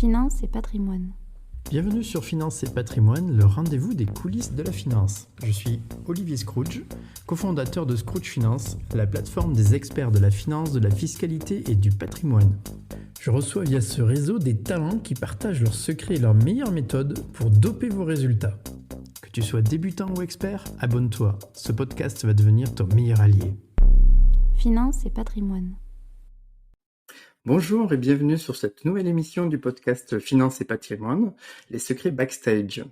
Finance et patrimoine. Bienvenue sur Finance et patrimoine, le rendez-vous des coulisses de la finance. Je suis Olivier Scrooge, cofondateur de Scrooge Finance, la plateforme des experts de la finance, de la fiscalité et du patrimoine. Je reçois via ce réseau des talents qui partagent leurs secrets et leurs meilleures méthodes pour doper vos résultats. Que tu sois débutant ou expert, abonne-toi. Ce podcast va devenir ton meilleur allié. Finance et patrimoine. Bonjour et bienvenue sur cette nouvelle émission du podcast Finance et patrimoine, les secrets backstage.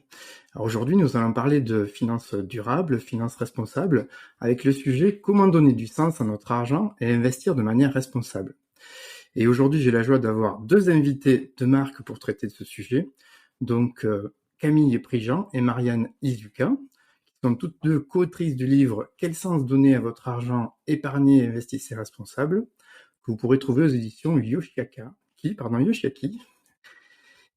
Alors aujourd'hui, nous allons parler de finances durables, finances responsables, avec le sujet comment donner du sens à notre argent et investir de manière responsable. Et aujourd'hui, j'ai la joie d'avoir deux invités de marque pour traiter de ce sujet. Donc Camille Prigent et Marianne Izuka, qui sont toutes deux co-autrices du livre Quel sens donner à votre argent, épargner et investissez responsable, que vous pourrez trouver aux éditions Yoshiaki.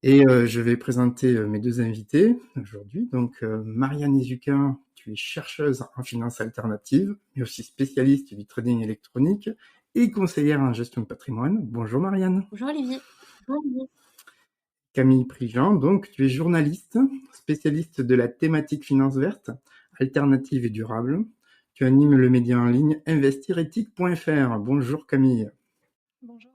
Et je vais présenter mes deux invités aujourd'hui. Donc Marianne Izuka, tu es chercheuse en finance alternative, mais aussi spécialiste du trading électronique et conseillère en gestion de patrimoine. Bonjour Marianne. Bonjour Olivier. Camille Prigent, donc tu es journaliste, spécialiste de la thématique finance verte, alternative et durable. Tu animes le média en ligne investirethique.fr. Bonjour Camille. Bonjour.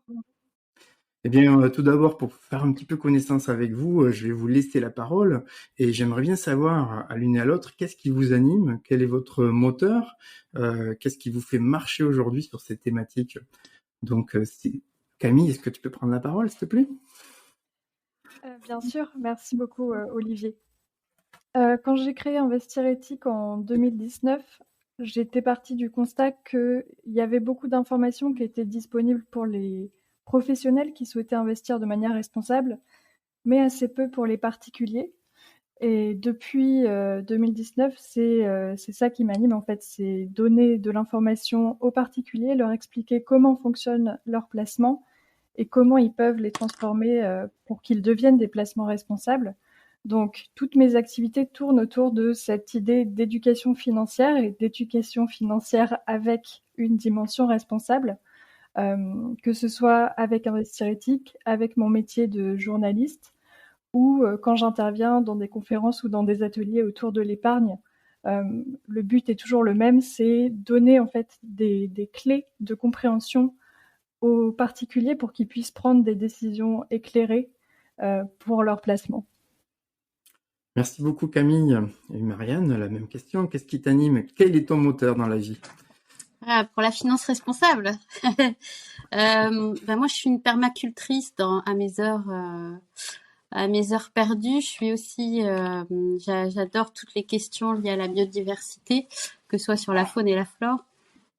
Eh bien, tout d'abord, pour faire un petit peu connaissance avec vous, je vais vous laisser la parole et j'aimerais bien savoir, à l'une et à l'autre, qu'est-ce qui vous anime, quel est votre moteur, qu'est-ce qui vous fait marcher aujourd'hui sur ces thématiques. Donc, Camille, est-ce que tu peux prendre la parole, s'il te plaît ? Bien sûr, merci beaucoup Olivier. Quand j'ai créé Investir Éthique en 2019, j'étais partie du constat qu'il y avait beaucoup d'informations qui étaient disponibles pour les professionnels qui souhaitaient investir de manière responsable, mais assez peu pour les particuliers. Et depuis 2019, c'est ça qui m'anime en fait, c'est donner de l'information aux particuliers, leur expliquer comment fonctionne leur placement et comment ils peuvent les transformer pour qu'ils deviennent des placements responsables. Donc, toutes mes activités tournent autour de cette idée d'éducation financière et d'éducation financière avec une dimension responsable, que ce soit avec Investir Éthique, avec mon métier de journaliste ou quand j'interviens dans des conférences ou dans des ateliers autour de l'épargne. Le but est toujours le même, c'est donner en fait des clés de compréhension aux particuliers pour qu'ils puissent prendre des décisions éclairées pour leur placement. Merci beaucoup Camille. Et Marianne, la même question. Qu'est-ce qui t'anime ? Quel est ton moteur dans la vie ? Pour la finance responsable. Moi, je suis une permacultrice à mes heures perdues. Je suis aussi, j'adore toutes les questions liées à la biodiversité, que ce soit sur la faune et la flore.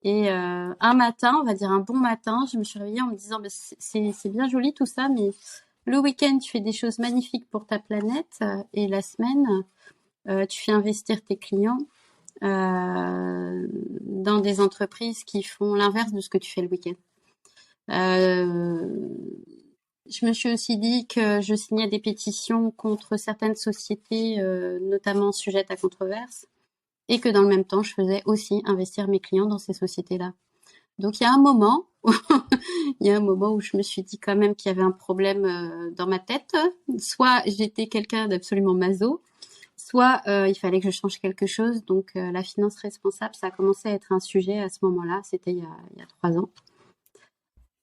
Et un matin, on va dire un bon matin, je me suis réveillée en me disant c'est bien joli tout ça, mais le week-end tu fais des choses magnifiques pour ta planète et la semaine tu fais investir tes clients dans des entreprises qui font l'inverse de ce que tu fais le week-end. Je me suis aussi dit que je signais des pétitions contre certaines sociétés, notamment sujettes à controverse, et que dans le même temps, je faisais aussi investir mes clients dans ces sociétés-là. Donc, il y a un moment où je me suis dit quand même qu'il y avait un problème dans ma tête. Soit j'étais quelqu'un d'absolument maso, soit il fallait que je change quelque chose. Donc, la finance responsable, ça a commencé à être un sujet à ce moment-là. C'était il y a 3 ans.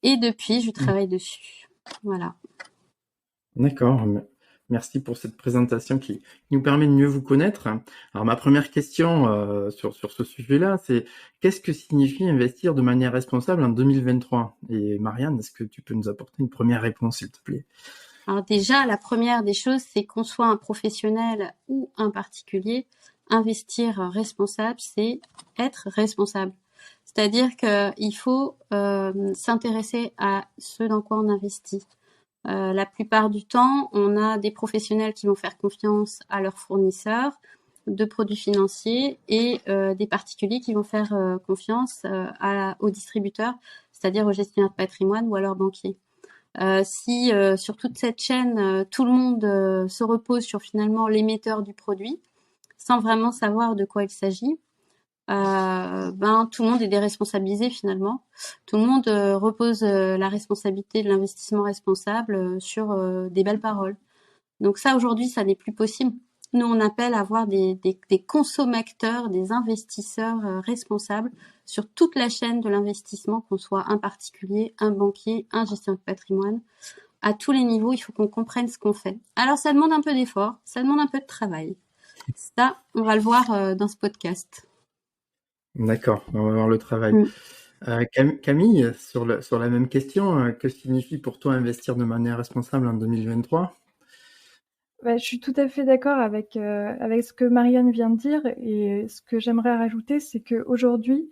Et depuis, je travaille dessus. Voilà. D'accord. Merci pour cette présentation qui nous permet de mieux vous connaître. Alors ma première question sur ce sujet-là, c'est qu'est-ce que signifie investir de manière responsable en 2023 ? Et Marianne, est-ce que tu peux nous apporter une première réponse, s'il te plaît ? Alors déjà, la première des choses, c'est qu'on soit un professionnel ou un particulier, investir responsable, c'est être responsable. C'est-à-dire qu'il faut s'intéresser à ce dans quoi on investit. La plupart du temps, on a des professionnels qui vont faire confiance à leurs fournisseurs de produits financiers et des particuliers qui vont faire confiance aux distributeurs, c'est-à-dire aux gestionnaires de patrimoine ou à leurs banquiers. Si sur toute cette chaîne, tout le monde se repose sur finalement l'émetteur du produit, sans vraiment savoir de quoi il s'agit, tout le monde est déresponsabilisé finalement. Tout le monde repose la responsabilité de l'investissement responsable sur des belles paroles. Donc ça, aujourd'hui, ça n'est plus possible. Nous, on appelle à avoir des consommateurs, des investisseurs responsables sur toute la chaîne de l'investissement, qu'on soit un particulier, un banquier, un gestionnaire de patrimoine. À tous les niveaux, il faut qu'on comprenne ce qu'on fait. Alors, ça demande un peu d'effort, ça demande un peu de travail. Ça, on va le voir dans ce podcast. D'accord, on va voir le travail. Camille, sur la même question, que signifie pour toi investir de manière responsable en 2023? Je suis tout à fait d'accord avec ce que Marianne vient de dire, et ce que j'aimerais rajouter, c'est qu'aujourd'hui,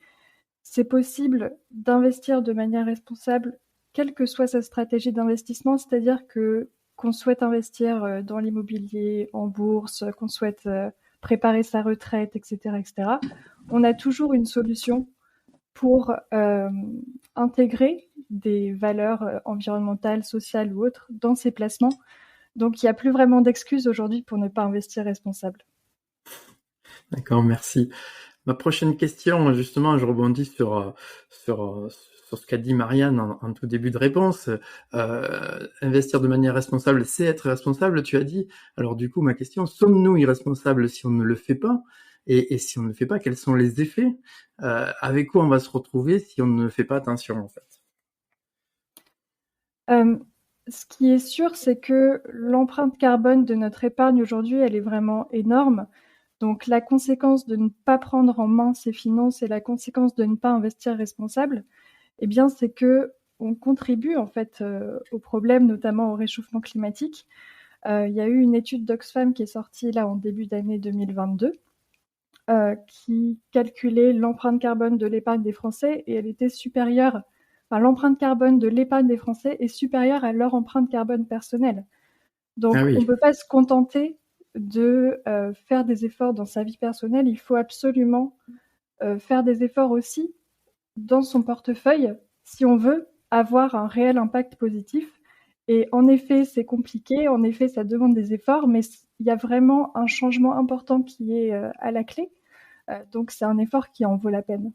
c'est possible d'investir de manière responsable, quelle que soit sa stratégie d'investissement, c'est-à-dire qu'on souhaite investir dans l'immobilier, en bourse, qu'on souhaite préparer sa retraite, etc., etc. On a toujours une solution pour intégrer des valeurs environnementales, sociales ou autres dans ces placements. Donc, il n'y a plus vraiment d'excuses aujourd'hui pour ne pas investir responsable. D'accord, merci. Ma prochaine question, justement, je rebondis sur ce qu'a dit Marianne en tout début de réponse. Investir de manière responsable, c'est être responsable, tu as dit. Alors du coup, ma question, sommes-nous irresponsables si on ne le fait pas? Et si on ne le fait pas, quels sont les effets? Avec quoi on va se retrouver si on ne fait pas attention, en fait? Ce qui est sûr, c'est que l'empreinte carbone de notre épargne aujourd'hui, elle est vraiment énorme. Donc la conséquence de ne pas prendre en main ses finances et la conséquence de ne pas investir responsable, eh bien, c'est que on contribue en fait au problème, notamment au réchauffement climatique. Il y a eu une étude d'Oxfam qui est sortie là en début d'année 2022 qui calculait l'empreinte carbone de l'épargne des Français, et elle était supérieure. Enfin, l'empreinte carbone de l'épargne des Français est supérieure à leur empreinte carbone personnelle. Donc, Ah oui. on ne peut pas se contenter de faire des efforts dans sa vie personnelle. Il faut absolument faire des efforts aussi dans son portefeuille si on veut avoir un réel impact positif. Et en effet, c'est compliqué. En effet, ça demande des efforts, mais il y a vraiment un changement important qui est à la clé. Donc, c'est un effort qui en vaut la peine.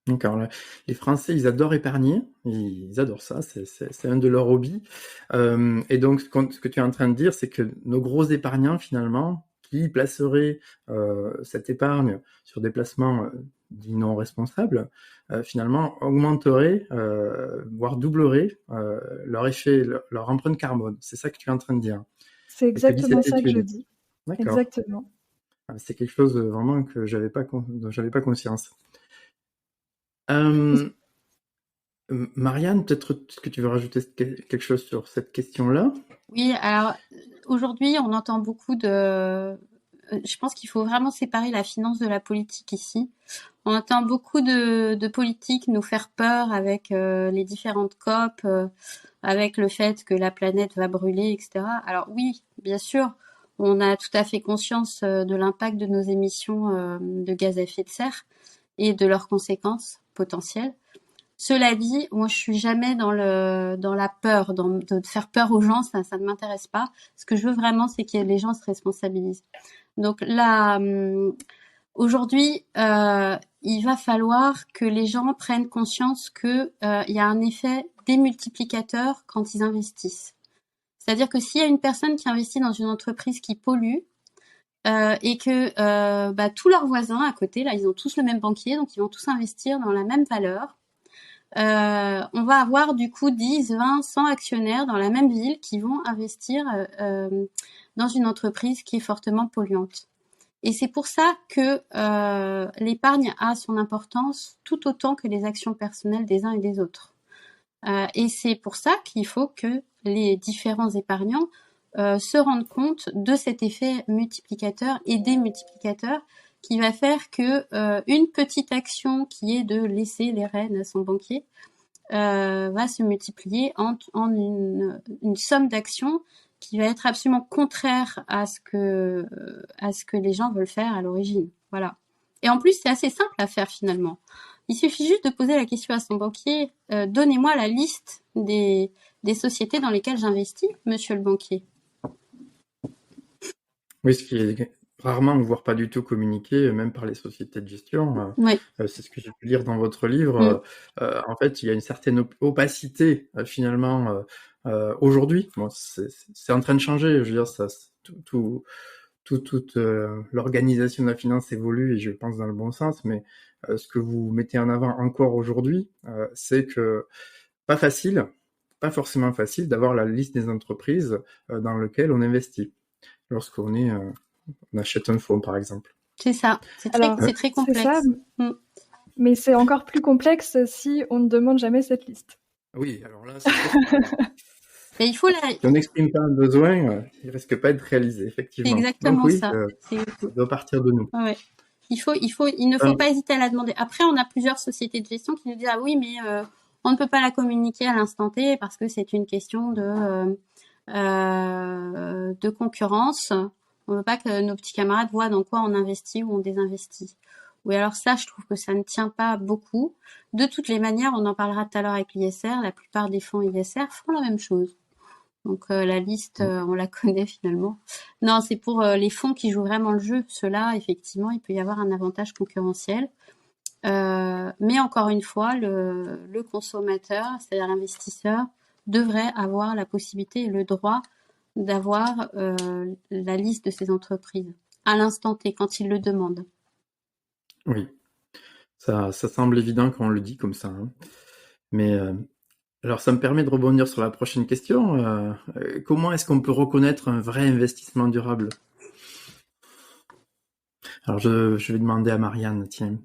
D'accord. Les Français, ils adorent épargner, ils adorent ça, c'est un de leurs hobbies. Et donc, ce que tu es en train de dire, c'est que nos gros épargnants, finalement, qui placeraient cette épargne sur des placements dits non responsables, finalement, augmenteraient, voire doubleraient leur effet, leur empreinte carbone. C'est ça que tu es en train de dire. C'est exactement ça que je dis. D'accord. Exactement. C'est quelque chose vraiment que dont j'avais pas conscience. Marianne, peut-être que tu veux rajouter quelque chose sur cette question-là? Oui, alors aujourd'hui, on entend beaucoup de... Je pense qu'il faut vraiment séparer la finance de la politique ici. On entend beaucoup de politiques nous faire peur avec les différentes COP, avec le fait que la planète va brûler, etc. Alors oui, bien sûr, on a tout à fait conscience de l'impact de nos émissions de gaz à effet de serre et de leurs conséquences potentielles. Cela dit, moi je suis jamais dans la peur, de faire peur aux gens, ça ne m'intéresse pas. Ce que je veux vraiment, c'est que les gens se responsabilisent. Donc là, aujourd'hui, il va falloir que les gens prennent conscience que il y a un effet démultiplicateur quand ils investissent. C'est-à-dire que s'il y a une personne qui investit dans une entreprise qui pollue, et que tous leurs voisins à côté, là, ils ont tous le même banquier, donc ils vont tous investir dans la même valeur. On va avoir du coup 10, 20, 100 actionnaires dans la même ville qui vont investir dans une entreprise qui est fortement polluante. Et c'est pour ça que l'épargne a son importance tout autant que les actions personnelles des uns et des autres. Et c'est pour ça qu'il faut que les différents épargnants se rendent compte de cet effet multiplicateur et démultiplicateur qui va faire que une petite action qui est de laisser les rênes à son banquier va se multiplier en une somme d'actions qui va être absolument contraire à ce que les gens veulent faire à l'origine. Voilà. Et en plus, c'est assez simple à faire finalement. Il suffit juste de poser la question à son banquier, donnez-moi la liste des sociétés dans lesquelles j'investis, monsieur le banquier. Oui, ce qui est rarement, voire pas du tout communiqué, même par les sociétés de gestion. Oui. C'est ce que j'ai pu lire dans votre livre. En fait, il y a une certaine opacité finalement aujourd'hui. Bon, c'est en train de changer. Je veux dire, toute l'organisation de la finance évolue et je pense dans le bon sens. Mais ce que vous mettez en avant encore aujourd'hui, c'est que pas forcément facile d'avoir la liste des entreprises dans lesquelles on investit lorsqu'on on achète un fonds, par exemple. C'est ça. C'est très complexe. C'est ça, mais c'est encore plus complexe si on ne demande jamais cette liste. Oui, alors là, c'est sûr. Mais il faut Si on n'exprime pas un besoin, il risque pas d'être réalisé, effectivement. C'est exactement donc, oui, ça. Ça doit partir de nous. Ouais. Il ne faut pas hésiter à la demander. Après, on a plusieurs sociétés de gestion qui nous disent ah oui, mais on ne peut pas la communiquer à l'instant T parce que c'est une question de concurrence. On veut pas que nos petits camarades voient dans quoi on investit ou on désinvestit. Oui, alors ça, je trouve que ça ne tient pas beaucoup. De toutes les manières, on en parlera tout à l'heure avec l'ISR. La plupart des fonds ISR font la même chose. Donc la liste, on la connaît finalement. Non, c'est pour les fonds qui jouent vraiment le jeu. Ceux-là, effectivement, il peut y avoir un avantage concurrentiel. Mais encore une fois, le consommateur, c'est-à-dire l'investisseur, devrait avoir la possibilité et le droit d'avoir la liste de ces entreprises à l'instant T, quand il le demande. Oui, ça semble évident quand on le dit comme ça. Hein. Mais alors, ça me permet de rebondir sur la prochaine question. Comment est-ce qu'on peut reconnaître un vrai investissement durable? Alors, je vais demander à Marianne, tiens.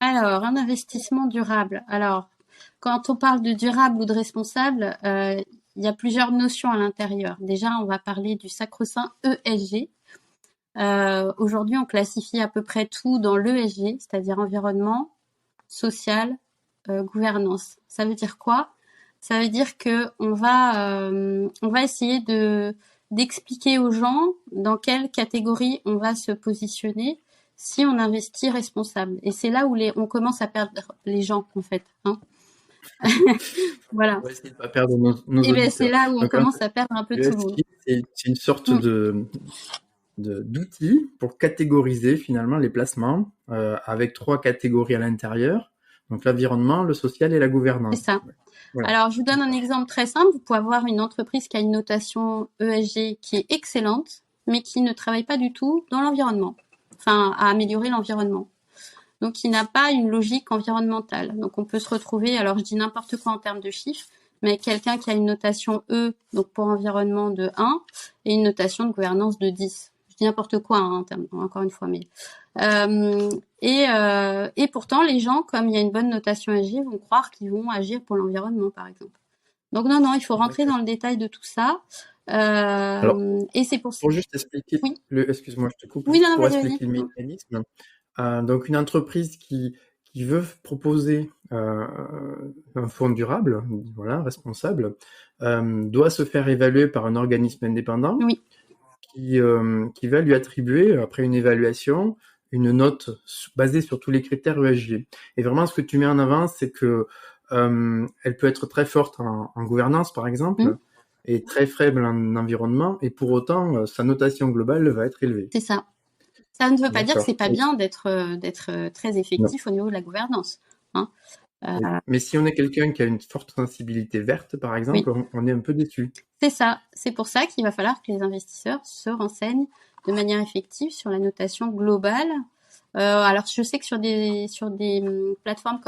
Alors, un investissement durable. Alors, quand on parle de durable ou de responsable, il y a plusieurs notions à l'intérieur. Déjà, on va parler du sacro-saint ESG. Aujourd'hui, on classifie à peu près tout dans l'ESG, c'est-à-dire environnement, social, gouvernance. Ça veut dire quoi? Ça veut dire que on va essayer d'expliquer aux gens dans quelle catégorie on va se positionner si on investit responsable. Et c'est là où on commence à perdre les gens, en fait. Hein. Voilà. On va essayer de pas perdre nos Et auditeurs. c'est là où on commence à perdre un peu tout le monde. C'est une sorte d'outil pour catégoriser finalement les placements avec 3 catégories à l'intérieur. Donc l'environnement, le social et la gouvernance. C'est ça. Voilà. Alors, je vous donne un exemple très simple. Vous pouvez avoir une entreprise qui a une notation ESG qui est excellente, mais qui ne travaille pas du tout dans l'environnement, enfin, à améliorer l'environnement. Donc, qui n'a pas une logique environnementale. Donc, on peut se retrouver, alors je dis n'importe quoi en termes de chiffres, mais quelqu'un qui a une notation E, donc pour environnement de 1, et une notation de gouvernance de 10. Je dis n'importe quoi, hein, en termes, encore une fois, mais... et pourtant, les gens, comme il y a une bonne notation ESG, vont croire qu'ils vont agir pour l'environnement, par exemple. Donc non, il faut rentrer dans le détail de tout ça. Alors, et c'est pour juste expliquer, oui. Excuse-moi, je te coupe, oui, non, pour expliquer le mécanisme. Donc une entreprise qui veut proposer un fonds durable, voilà, responsable, doit se faire évaluer par un organisme indépendant. Oui. Qui va lui attribuer, après une évaluation, une note basée sur tous les critères ESG. Et vraiment, ce que tu mets en avant, c'est que elle peut être très forte en gouvernance, par exemple, et très faible en environnement, et pour autant, sa notation globale va être élevée. C'est ça. Ça ne veut pas dire que c'est pas bien d'être très effectif au niveau de la gouvernance. Hein. Mais si on est quelqu'un qui a une forte sensibilité verte, par exemple, on est un peu déçu. C'est ça. C'est pour ça qu'il va falloir que les investisseurs se renseignent de manière effective sur la notation globale. Alors, je sais que sur des plateformes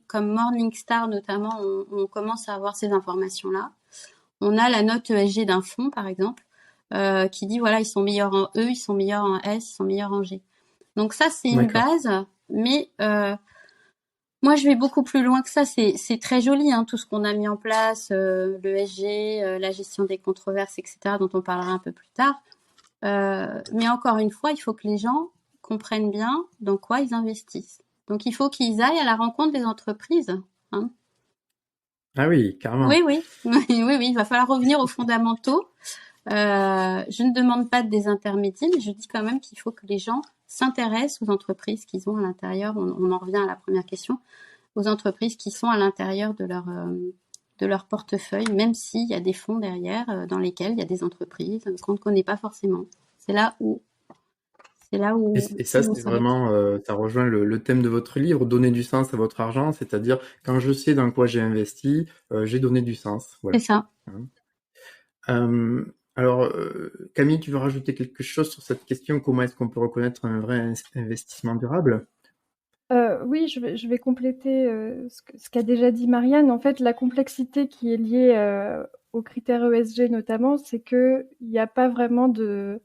comme Morningstar notamment, on commence à avoir ces informations-là. On a la note ESG d'un fonds, par exemple, qui dit voilà, ils sont meilleurs en E, ils sont meilleurs en S, ils sont meilleurs en G. Donc ça, c'est une base, mais moi, je vais beaucoup plus loin que ça. C'est très joli, hein, tout ce qu'on a mis en place, l'ESG, la gestion des controverses, etc., dont on parlera un peu plus tard. Mais encore une fois, il faut que les gens comprennent bien dans quoi ils investissent. Donc, il faut qu'ils aillent à la rencontre des entreprises. Hein. Ah oui, carrément. Oui, il va falloir revenir aux fondamentaux. Je ne demande pas de désintermédier, mais je dis quand même qu'il faut que les gens s'intéressent aux entreprises qu'ils ont à l'intérieur. On en revient à la première question, aux entreprises qui sont à l'intérieur de leur portefeuille, même s'il y a des fonds derrière dans lesquels il y a des entreprises qu'on ne connaît pas forcément. C'est là où C'est là Et, où et ça, vous c'est s'arrête. vraiment, ça rejoint le thème de votre livre, donner du sens à votre argent, c'est-à-dire quand je sais dans quoi j'ai investi, j'ai donné du sens. C'est Voilà. ça. Hein. Alors, Camille, tu veux rajouter quelque chose sur cette question? Comment est-ce qu'on peut reconnaître un vrai investissement durable? Oui, je vais compléter ce qu'a déjà dit Marianne. En fait, la complexité qui est liée aux critères ESG notamment, c'est qu'il n'y a pas vraiment de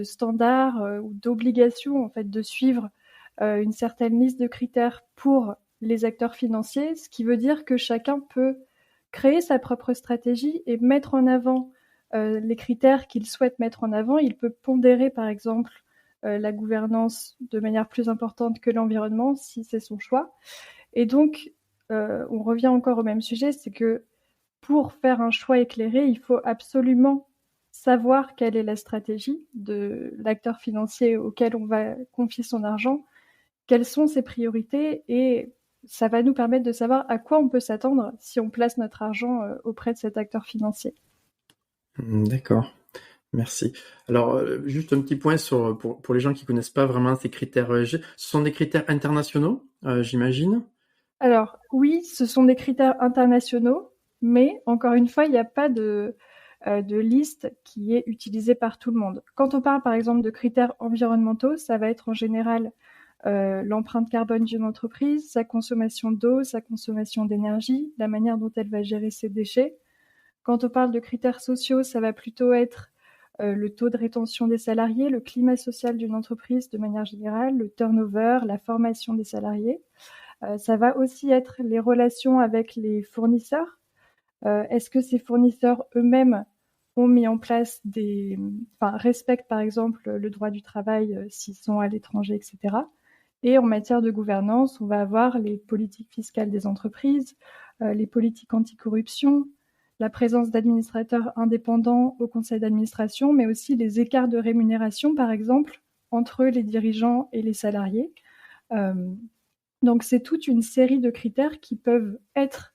standards ou d'obligation en fait, de suivre une certaine liste de critères pour les acteurs financiers, ce qui veut dire que chacun peut créer sa propre stratégie et mettre en avant les critères qu'il souhaite mettre en avant. Il peut pondérer, par exemple, la gouvernance de manière plus importante que l'environnement, si c'est son choix. Et donc, on revient encore au même sujet, c'est que pour faire un choix éclairé, il faut absolument savoir quelle est la stratégie de l'acteur financier auquel on va confier son argent, quelles sont ses priorités, et ça va nous permettre de savoir à quoi on peut s'attendre si on place notre argent auprès de cet acteur financier. D'accord. Merci. Alors, juste un petit point pour les gens qui connaissent pas vraiment ces critères ESG. Ce sont des critères internationaux, j'imagine. Alors, oui, ce sont des critères internationaux, mais encore une fois, il n'y a pas de liste qui est utilisée par tout le monde. Quand on parle par exemple de critères environnementaux, ça va être en général l'empreinte carbone d'une entreprise, sa consommation d'eau, sa consommation d'énergie, la manière dont elle va gérer ses déchets. Quand on parle de critères sociaux, ça va plutôt être le taux de rétention des salariés, le climat social d'une entreprise de manière générale, le turnover, la formation des salariés. Ça va aussi être les relations avec les fournisseurs. Est-ce que ces fournisseurs eux-mêmes ont mis en place respectent par exemple le droit du travail s'ils sont à l'étranger, etc. Et en matière de gouvernance, on va avoir les politiques fiscales des entreprises, les politiques anticorruption, la présence d'administrateurs indépendants au conseil d'administration, mais aussi les écarts de rémunération, par exemple, entre les dirigeants et les salariés. Euh, donc c'est toute une série de critères qui peuvent être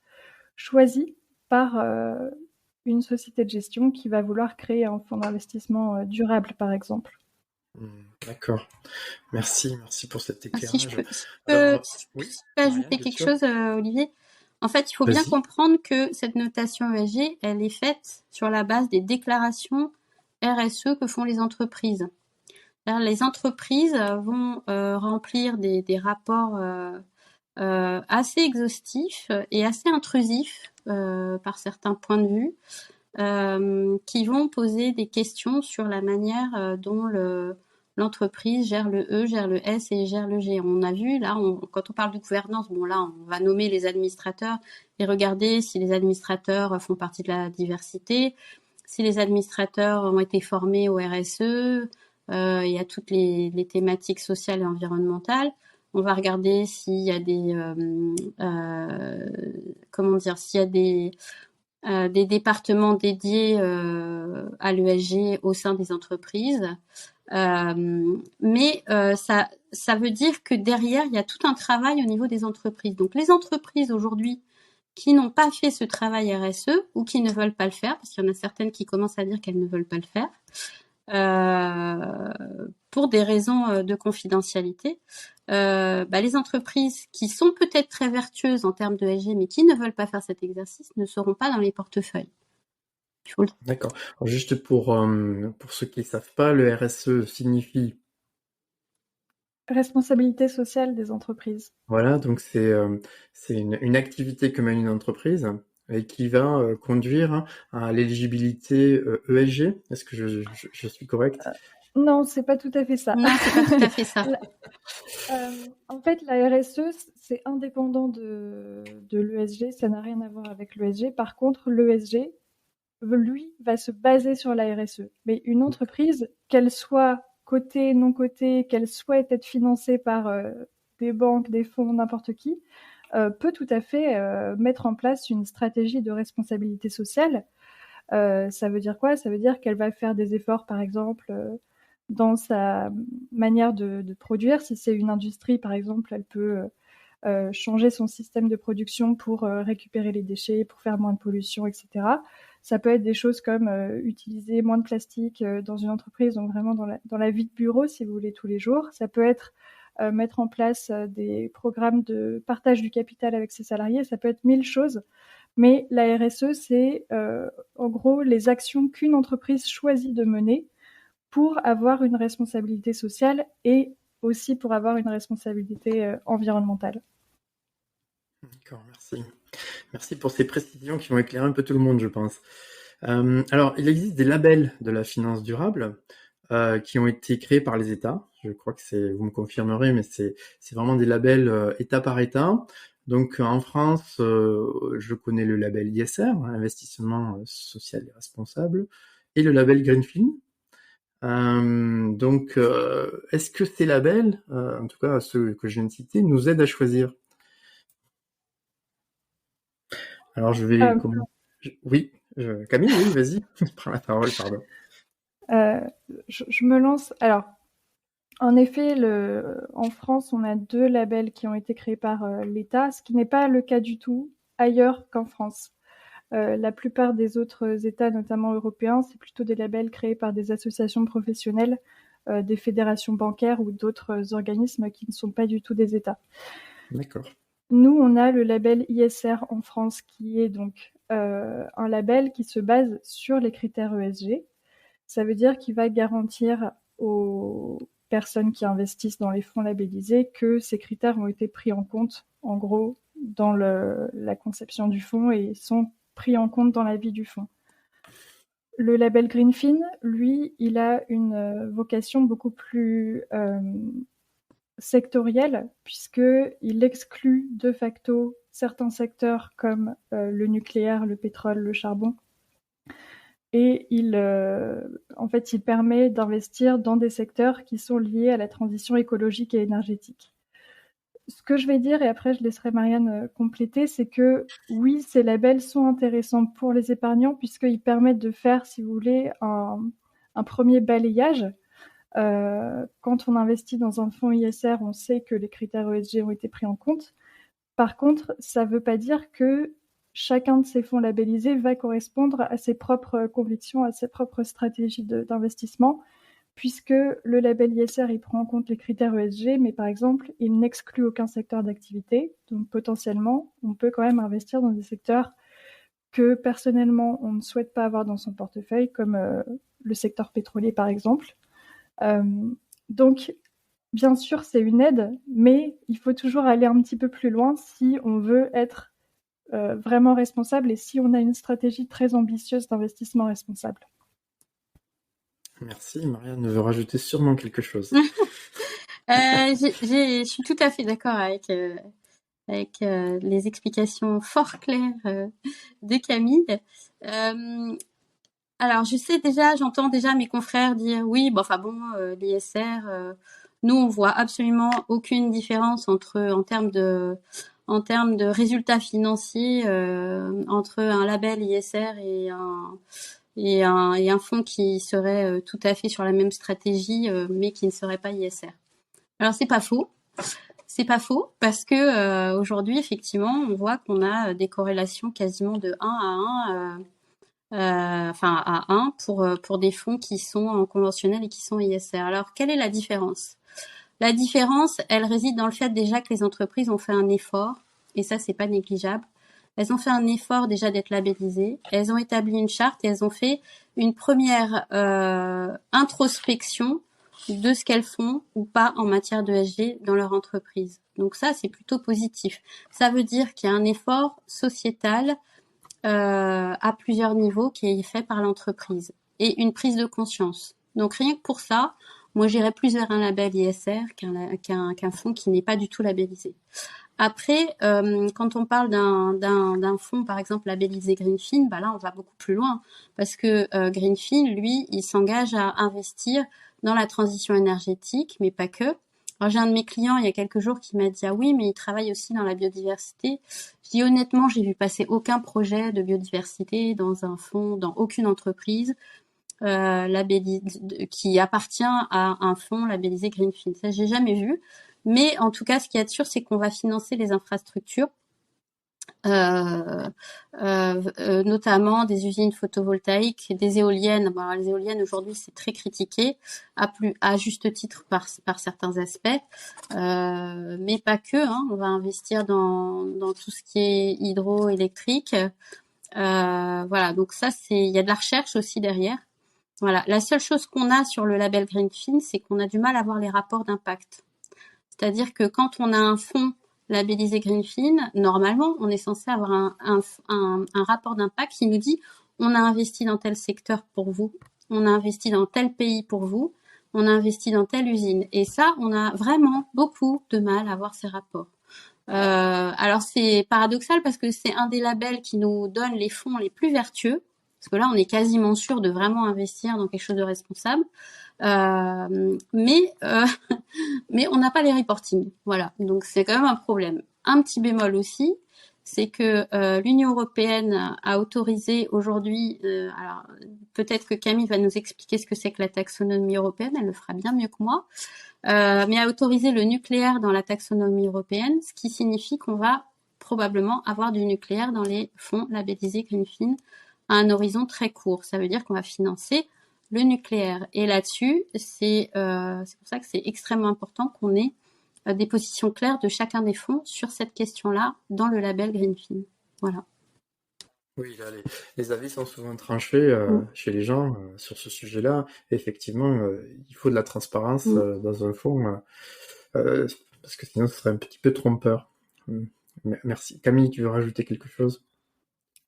choisis par une société de gestion qui va vouloir créer un fonds d'investissement durable, par exemple. D'accord. Merci pour cet Si je éclairage. peux, Alors, si oui, je peux Marianne, ajouter bien quelque sûr. chose, Olivier. En fait, il faut bien Vas-y. comprendre que cette notation ESG, elle est faite sur la base des déclarations RSE que font les entreprises. Les entreprises vont remplir des rapports assez exhaustifs et assez intrusifs par certains points de vue, qui vont poser des questions sur la manière dont l'entreprise gère le E, gère le S et gère le G. On a vu, là, quand on parle de gouvernance, bon là, on va nommer les administrateurs et regarder si les administrateurs font partie de la diversité, si les administrateurs ont été formés au RSE, il y a toutes les thématiques sociales et environnementales. On va regarder s'il y a s'il y a des départements dédiés à l'ESG au sein des entreprises. Mais ça veut dire que derrière, il y a tout un travail au niveau des entreprises. Donc les entreprises aujourd'hui qui n'ont pas fait ce travail RSE ou qui ne veulent pas le faire, parce qu'il y en a certaines qui commencent à dire qu'elles ne veulent pas le faire, pour des raisons de confidentialité, les entreprises qui sont peut-être très vertueuses en termes de ESG, mais qui ne veulent pas faire cet exercice, ne seront pas dans les portefeuilles. D'accord. Alors, juste pour ceux qui ne savent pas, le RSE signifie, Responsabilité sociale des entreprises. voilà, donc c'est une activité que mène une entreprise et qui va conduire à l'éligibilité ESG. Est-ce que je suis correct? Non, c'est pas tout à fait ça. Non, c'est pas tout à fait ça. En fait, la RSE, c'est indépendant de l'ESG, ça n'a rien à voir avec l'ESG. Par contre, l'ESG, lui, va se baser sur la RSE. Mais une entreprise, qu'elle soit cotée, non cotée, qu'elle souhaite être financée par des banques, des fonds, n'importe qui, peut tout à fait mettre en place une stratégie de responsabilité sociale. Ça veut dire quoi? Ça veut dire qu'elle va faire des efforts, par exemple, dans sa manière de produire. Si c'est une industrie, par exemple, elle peut changer son système de production pour récupérer les déchets, pour faire moins de pollution, etc. Ça peut être des choses comme utiliser moins de plastique dans une entreprise, donc vraiment dans la vie de bureau, si vous voulez, tous les jours. Ça peut être mettre en place des programmes de partage du capital avec ses salariés. Ça peut être 1000 choses. Mais la RSE, c'est en gros les actions qu'une entreprise choisit de mener pour avoir une responsabilité sociale et aussi pour avoir une responsabilité environnementale. D'accord, merci. Merci pour ces précisions qui vont éclairer un peu tout le monde, je pense. Alors, il existe des labels de la finance durable qui ont été créés par les États. Je crois que vous me confirmerez, mais c'est vraiment des labels État par État. Donc, en France, je connais le label ISR, Investissement social et responsable, et le label Greenfin. Donc, est-ce que ces labels, en tout cas ceux que je viens de citer, nous aident à choisir? Alors, je vais... Oui, Camille, oui, vas-y, prends la parole, pardon. Je me lance. Alors, en effet, en France, on a 2 labels qui ont été créés par l'État, ce qui n'est pas le cas du tout ailleurs qu'en France. La plupart des autres États, notamment européens, c'est plutôt des labels créés par des associations professionnelles, des fédérations bancaires ou d'autres organismes qui ne sont pas du tout des États. D'accord. Nous, on a le label ISR en France, qui est donc un label qui se base sur les critères ESG. Ça veut dire qu'il va garantir aux personnes qui investissent dans les fonds labellisés que ces critères ont été pris en compte, en gros, dans la conception du fonds et sont pris en compte dans la vie du fonds. Le label Greenfin, lui, il a une vocation beaucoup plus sectorielle, puisqu'il exclut de facto certains secteurs comme le nucléaire, le pétrole, le charbon, et il permet d'investir dans des secteurs qui sont liés à la transition écologique et énergétique. Ce que je vais dire, et après je laisserai Marianne compléter, c'est que oui, ces labels sont intéressants pour les épargnants puisqu'ils permettent de faire, si vous voulez, un premier balayage. Quand on investit dans un fonds ISR, on sait que les critères ESG ont été pris en compte. Par contre, ça ne veut pas dire que chacun de ces fonds labellisés va correspondre à ses propres convictions, à ses propres stratégies d'investissement, puisque le label ISR, il prend en compte les critères ESG, mais par exemple, il n'exclut aucun secteur d'activité. Donc potentiellement, on peut quand même investir dans des secteurs que personnellement, on ne souhaite pas avoir dans son portefeuille, comme le secteur pétrolier par exemple. Donc, bien sûr, c'est une aide, mais il faut toujours aller un petit peu plus loin si on veut être vraiment responsable et si on a une stratégie très ambitieuse d'investissement responsable. Merci, Marianne veut rajouter sûrement quelque chose. Je suis tout à fait d'accord avec les explications fort claires de Camille. Alors, j'entends déjà mes confrères dire oui, l'ISR, nous on voit absolument aucune différence en termes de résultats financiers entre un label ISR et un fonds qui serait tout à fait sur la même stratégie mais qui ne serait pas ISR. Alors c'est pas faux. C'est pas faux parce que aujourd'hui effectivement on voit qu'on a des corrélations quasiment de 1 à 1 pour des fonds qui sont en conventionnel et qui sont ISR. Alors quelle est la différence ? La différence, elle réside dans le fait déjà que les entreprises ont fait un effort, et ça c'est pas négligeable. Elles ont fait un effort déjà d'être labellisées, elles ont établi une charte et elles ont fait une première introspection de ce qu'elles font ou pas en matière d'ESG dans leur entreprise. Donc ça c'est plutôt positif. Ça veut dire qu'il y a un effort sociétal à plusieurs niveaux qui est fait par l'entreprise et une prise de conscience. Donc rien que pour ça, moi j'irais plus vers un label ISR qu'un fonds qui n'est pas du tout labellisé. Après, quand on parle d'un fonds par exemple labellisé Greenfin, là on va beaucoup plus loin parce que Greenfin, lui, il s'engage à investir dans la transition énergétique, mais pas que. Alors j'ai un de mes clients il y a quelques jours qui m'a dit ah oui mais il travaille aussi dans la biodiversité. Je dis honnêtement j'ai vu passer aucun projet de biodiversité dans un fonds, dans aucune entreprise qui appartient à un fonds labellisé Greenfin. Ça j'ai jamais vu. Mais en tout cas ce qu'il y a de sûr c'est qu'on va financer les infrastructures notamment des usines photovoltaïques, des éoliennes. Bon, alors, les éoliennes aujourd'hui c'est très critiqué, à juste titre par certains aspects, mais pas que. On va investir dans tout ce qui est hydroélectrique. Voilà, donc ça il y a de la recherche aussi derrière. Voilà, la seule chose qu'on a sur le label Greenfin, c'est qu'on a du mal à voir les rapports d'impact. C'est-à-dire que quand on a un fonds labellisé Greenfin, normalement, on est censé avoir un rapport d'impact qui nous dit on a investi dans tel secteur pour vous, on a investi dans tel pays pour vous, on a investi dans telle usine. Et ça, on a vraiment beaucoup de mal à voir ces rapports. Alors c'est paradoxal parce que c'est un des labels qui nous donne les fonds les plus vertueux, parce que là, on est quasiment sûr de vraiment investir dans quelque chose de responsable. Mais on n'a pas les reporting. Voilà, donc c'est quand même un problème. Un petit bémol aussi, c'est que l'Union européenne a autorisé aujourd'hui, alors peut-être que Camille va nous expliquer ce que c'est que la taxonomie européenne, elle le fera bien mieux que moi, mais a autorisé le nucléaire dans la taxonomie européenne, ce qui signifie qu'on va probablement avoir du nucléaire dans les fonds labellisés Greenfin à un horizon très court. Ça veut dire qu'on va financer le nucléaire. Et là-dessus, c'est pour ça que c'est extrêmement important qu'on ait des positions claires de chacun des fonds sur cette question-là dans le label Greenfin. Voilà. Oui, là, les avis sont souvent tranchés chez les gens sur ce sujet-là. Effectivement, il faut de la transparence dans un fonds, parce que sinon, ce serait un petit peu trompeur. Merci. Camille, tu veux rajouter quelque chose?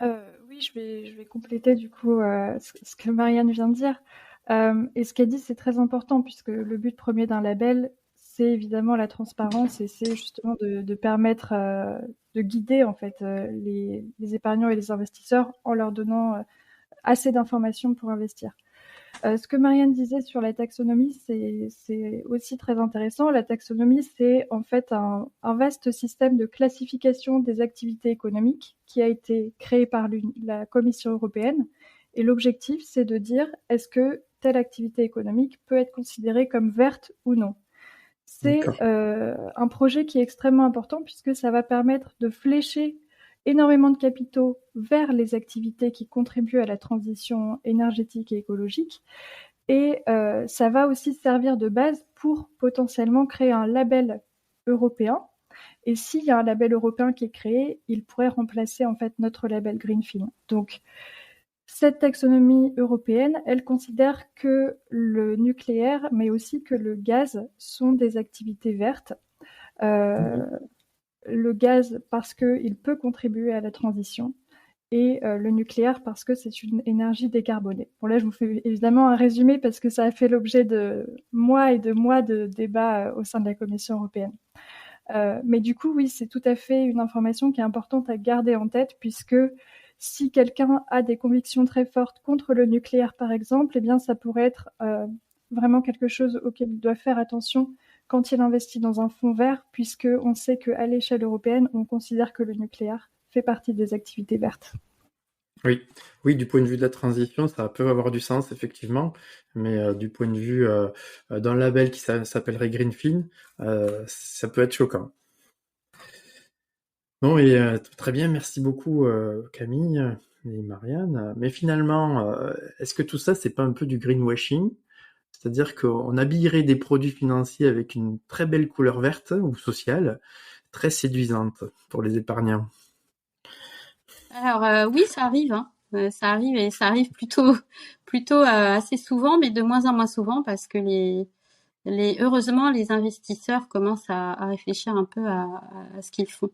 Oui, je vais compléter du coup ce que Marianne vient de dire. Et ce qu'elle dit, c'est très important puisque le but premier d'un label, c'est évidemment la transparence et c'est justement de permettre de guider en fait les épargnants et les investisseurs en leur donnant assez d'informations pour investir. Ce que Marianne disait sur la taxonomie, c'est aussi très intéressant. La taxonomie, c'est en fait un vaste système de classification des activités économiques qui a été créé par la Commission européenne. Et l'objectif, c'est de dire est-ce que telle activité économique peut être considérée comme verte ou non. C'est un projet qui est extrêmement important puisque ça va permettre de flécher énormément de capitaux vers les activités qui contribuent à la transition énergétique et écologique. Et ça va aussi servir de base pour potentiellement créer un label européen. Et s'il y a un label européen qui est créé, il pourrait remplacer en fait notre label Greenfin. Donc, cette taxonomie européenne, elle considère que le nucléaire, mais aussi que le gaz sont des activités vertes. Le gaz parce qu'il peut contribuer à la transition et le nucléaire parce que c'est une énergie décarbonée. Bon là, je vous fais évidemment un résumé parce que ça a fait l'objet de mois et de mois de débats au sein de la Commission européenne. Mais du coup, oui, c'est tout à fait une information qui est importante à garder en tête puisque si quelqu'un a des convictions très fortes contre le nucléaire, par exemple, eh bien, ça pourrait être vraiment quelque chose auquel il doit faire attention quand il investit dans un fonds vert, puisqu'on sait qu'à l'échelle européenne, on considère que le nucléaire fait partie des activités vertes. Oui, oui, du point de vue de la transition, ça peut avoir du sens, effectivement, mais du point de vue d'un label qui s'appellerait Greenfin, ça peut être choquant. Bon, et très bien, merci beaucoup Camille et Marianne. Mais finalement, est-ce que tout ça, c'est pas un peu du greenwashing? C'est-à-dire qu'on habillerait des produits financiers avec une très belle couleur verte ou sociale, très séduisante pour les épargnants. Alors oui, ça arrive, ça arrive et ça arrive plutôt assez souvent, mais de moins en moins souvent parce que heureusement les investisseurs commencent à réfléchir un peu à ce qu'ils font.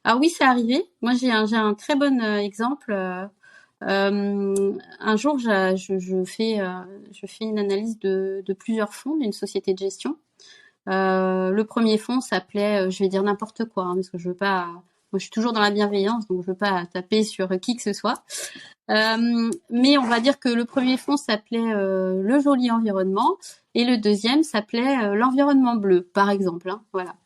Alors oui, c'est arrivé. Moi, j'ai un très bon exemple. Un jour, je fais une analyse de plusieurs fonds d'une société de gestion. Le premier fonds s'appelait, je vais dire n'importe quoi, parce que je veux pas. Moi, je suis toujours dans la bienveillance, donc je veux pas taper sur qui que ce soit. Mais on va dire que le premier fonds s'appelait le joli environnement et le deuxième s'appelait l'environnement bleu, par exemple. Voilà.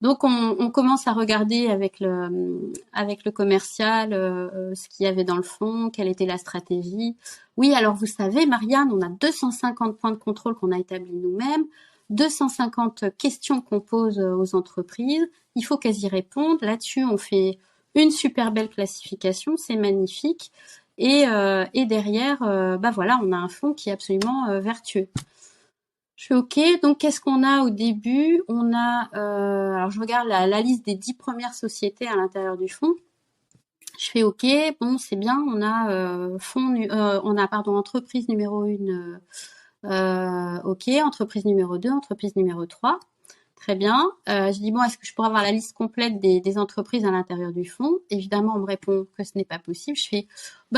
Donc on commence à regarder avec le commercial ce qu'il y avait dans le fond, quelle était la stratégie. Oui, alors vous savez, Marianne, on a 250 points de contrôle qu'on a établis nous-mêmes, 250 questions qu'on pose aux entreprises. Il faut qu'elles y répondent. Là-dessus, on fait une super belle classification, c'est magnifique. Et derrière, voilà, on a un fonds qui est absolument vertueux. Je fais OK. Donc, qu'est-ce qu'on a au début? On a, alors je regarde la liste des 10 premières sociétés à l'intérieur du fonds. Je fais OK. Bon, c'est bien. On a entreprise numéro 1. OK. Entreprise numéro 2, entreprise numéro 3. Très bien. Je dis, bon, est-ce que je pourrais avoir la liste complète des entreprises à l'intérieur du fonds? Évidemment, on me répond que ce n'est pas possible. Je fais,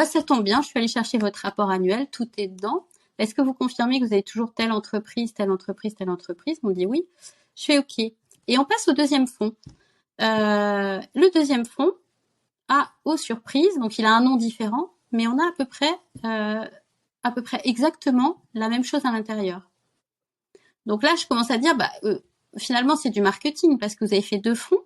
ça tombe bien. Je suis allée chercher votre rapport annuel. Tout est dedans. Est-ce que vous confirmez que vous avez toujours telle entreprise, telle entreprise, telle entreprise? On dit oui. Je fais OK. Et on passe au deuxième fonds. Le deuxième fonds a, aux surprises, donc il a un nom différent, mais on a à peu près exactement la même chose à l'intérieur. Donc là, je commence à dire, finalement, c'est du marketing parce que vous avez fait 2 fonds,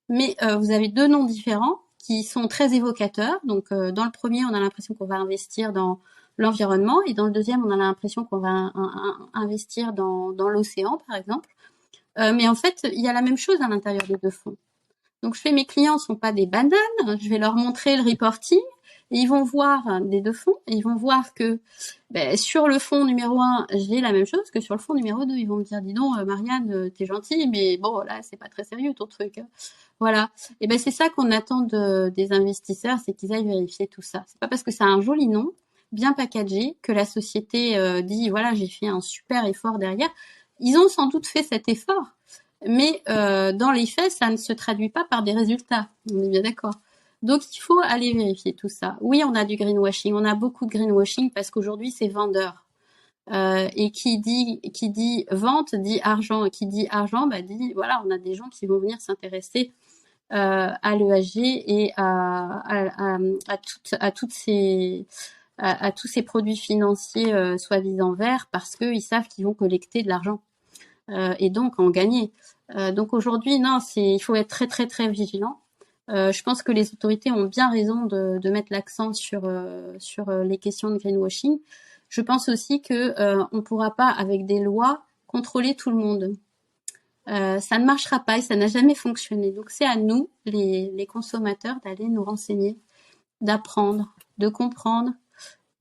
mais vous avez 2 noms différents qui sont très évocateurs. Donc, dans le premier, on a l'impression qu'on va investir dans l'environnement, et dans le deuxième, on a l'impression qu'on va investir dans l'océan, par exemple. Mais en fait, il y a la même chose à l'intérieur des 2 fonds. Donc, mes clients sont pas des bananes. Je vais leur montrer le reporting. Et ils vont voir des 2 fonds, et ils vont voir que sur le fonds numéro 1, j'ai la même chose que sur le fonds numéro 2. Ils vont me dire, dis donc, Marianne, t'es gentille, mais bon, là, c'est pas très sérieux ton truc. Voilà. Et c'est ça qu'on attend des investisseurs, c'est qu'ils aillent vérifier tout ça. C'est pas parce que ça a un joli nom, bien packagé, que la société dit, voilà, j'ai fait un super effort derrière. Ils ont sans doute fait cet effort, mais dans les faits, ça ne se traduit pas par des résultats. On est bien d'accord. Donc, il faut aller vérifier tout ça. Oui, on a du greenwashing. On a beaucoup de greenwashing parce qu'aujourd'hui, c'est vendeur. Et qui dit vente, dit argent. Et qui dit argent, dit, voilà, on a des gens qui vont venir s'intéresser à l'ESG et à tous ces produits financiers soi-disant verts parce qu'ils savent qu'ils vont collecter de l'argent et donc en gagner. Donc aujourd'hui, non, il faut être très, très, très vigilant. Je pense que les autorités ont bien raison de mettre l'accent sur les questions de greenwashing. Je pense aussi que on pourra pas, avec des lois, contrôler tout le monde. Ça ne marchera pas et ça n'a jamais fonctionné. Donc c'est à nous, les consommateurs, d'aller nous renseigner, d'apprendre, de comprendre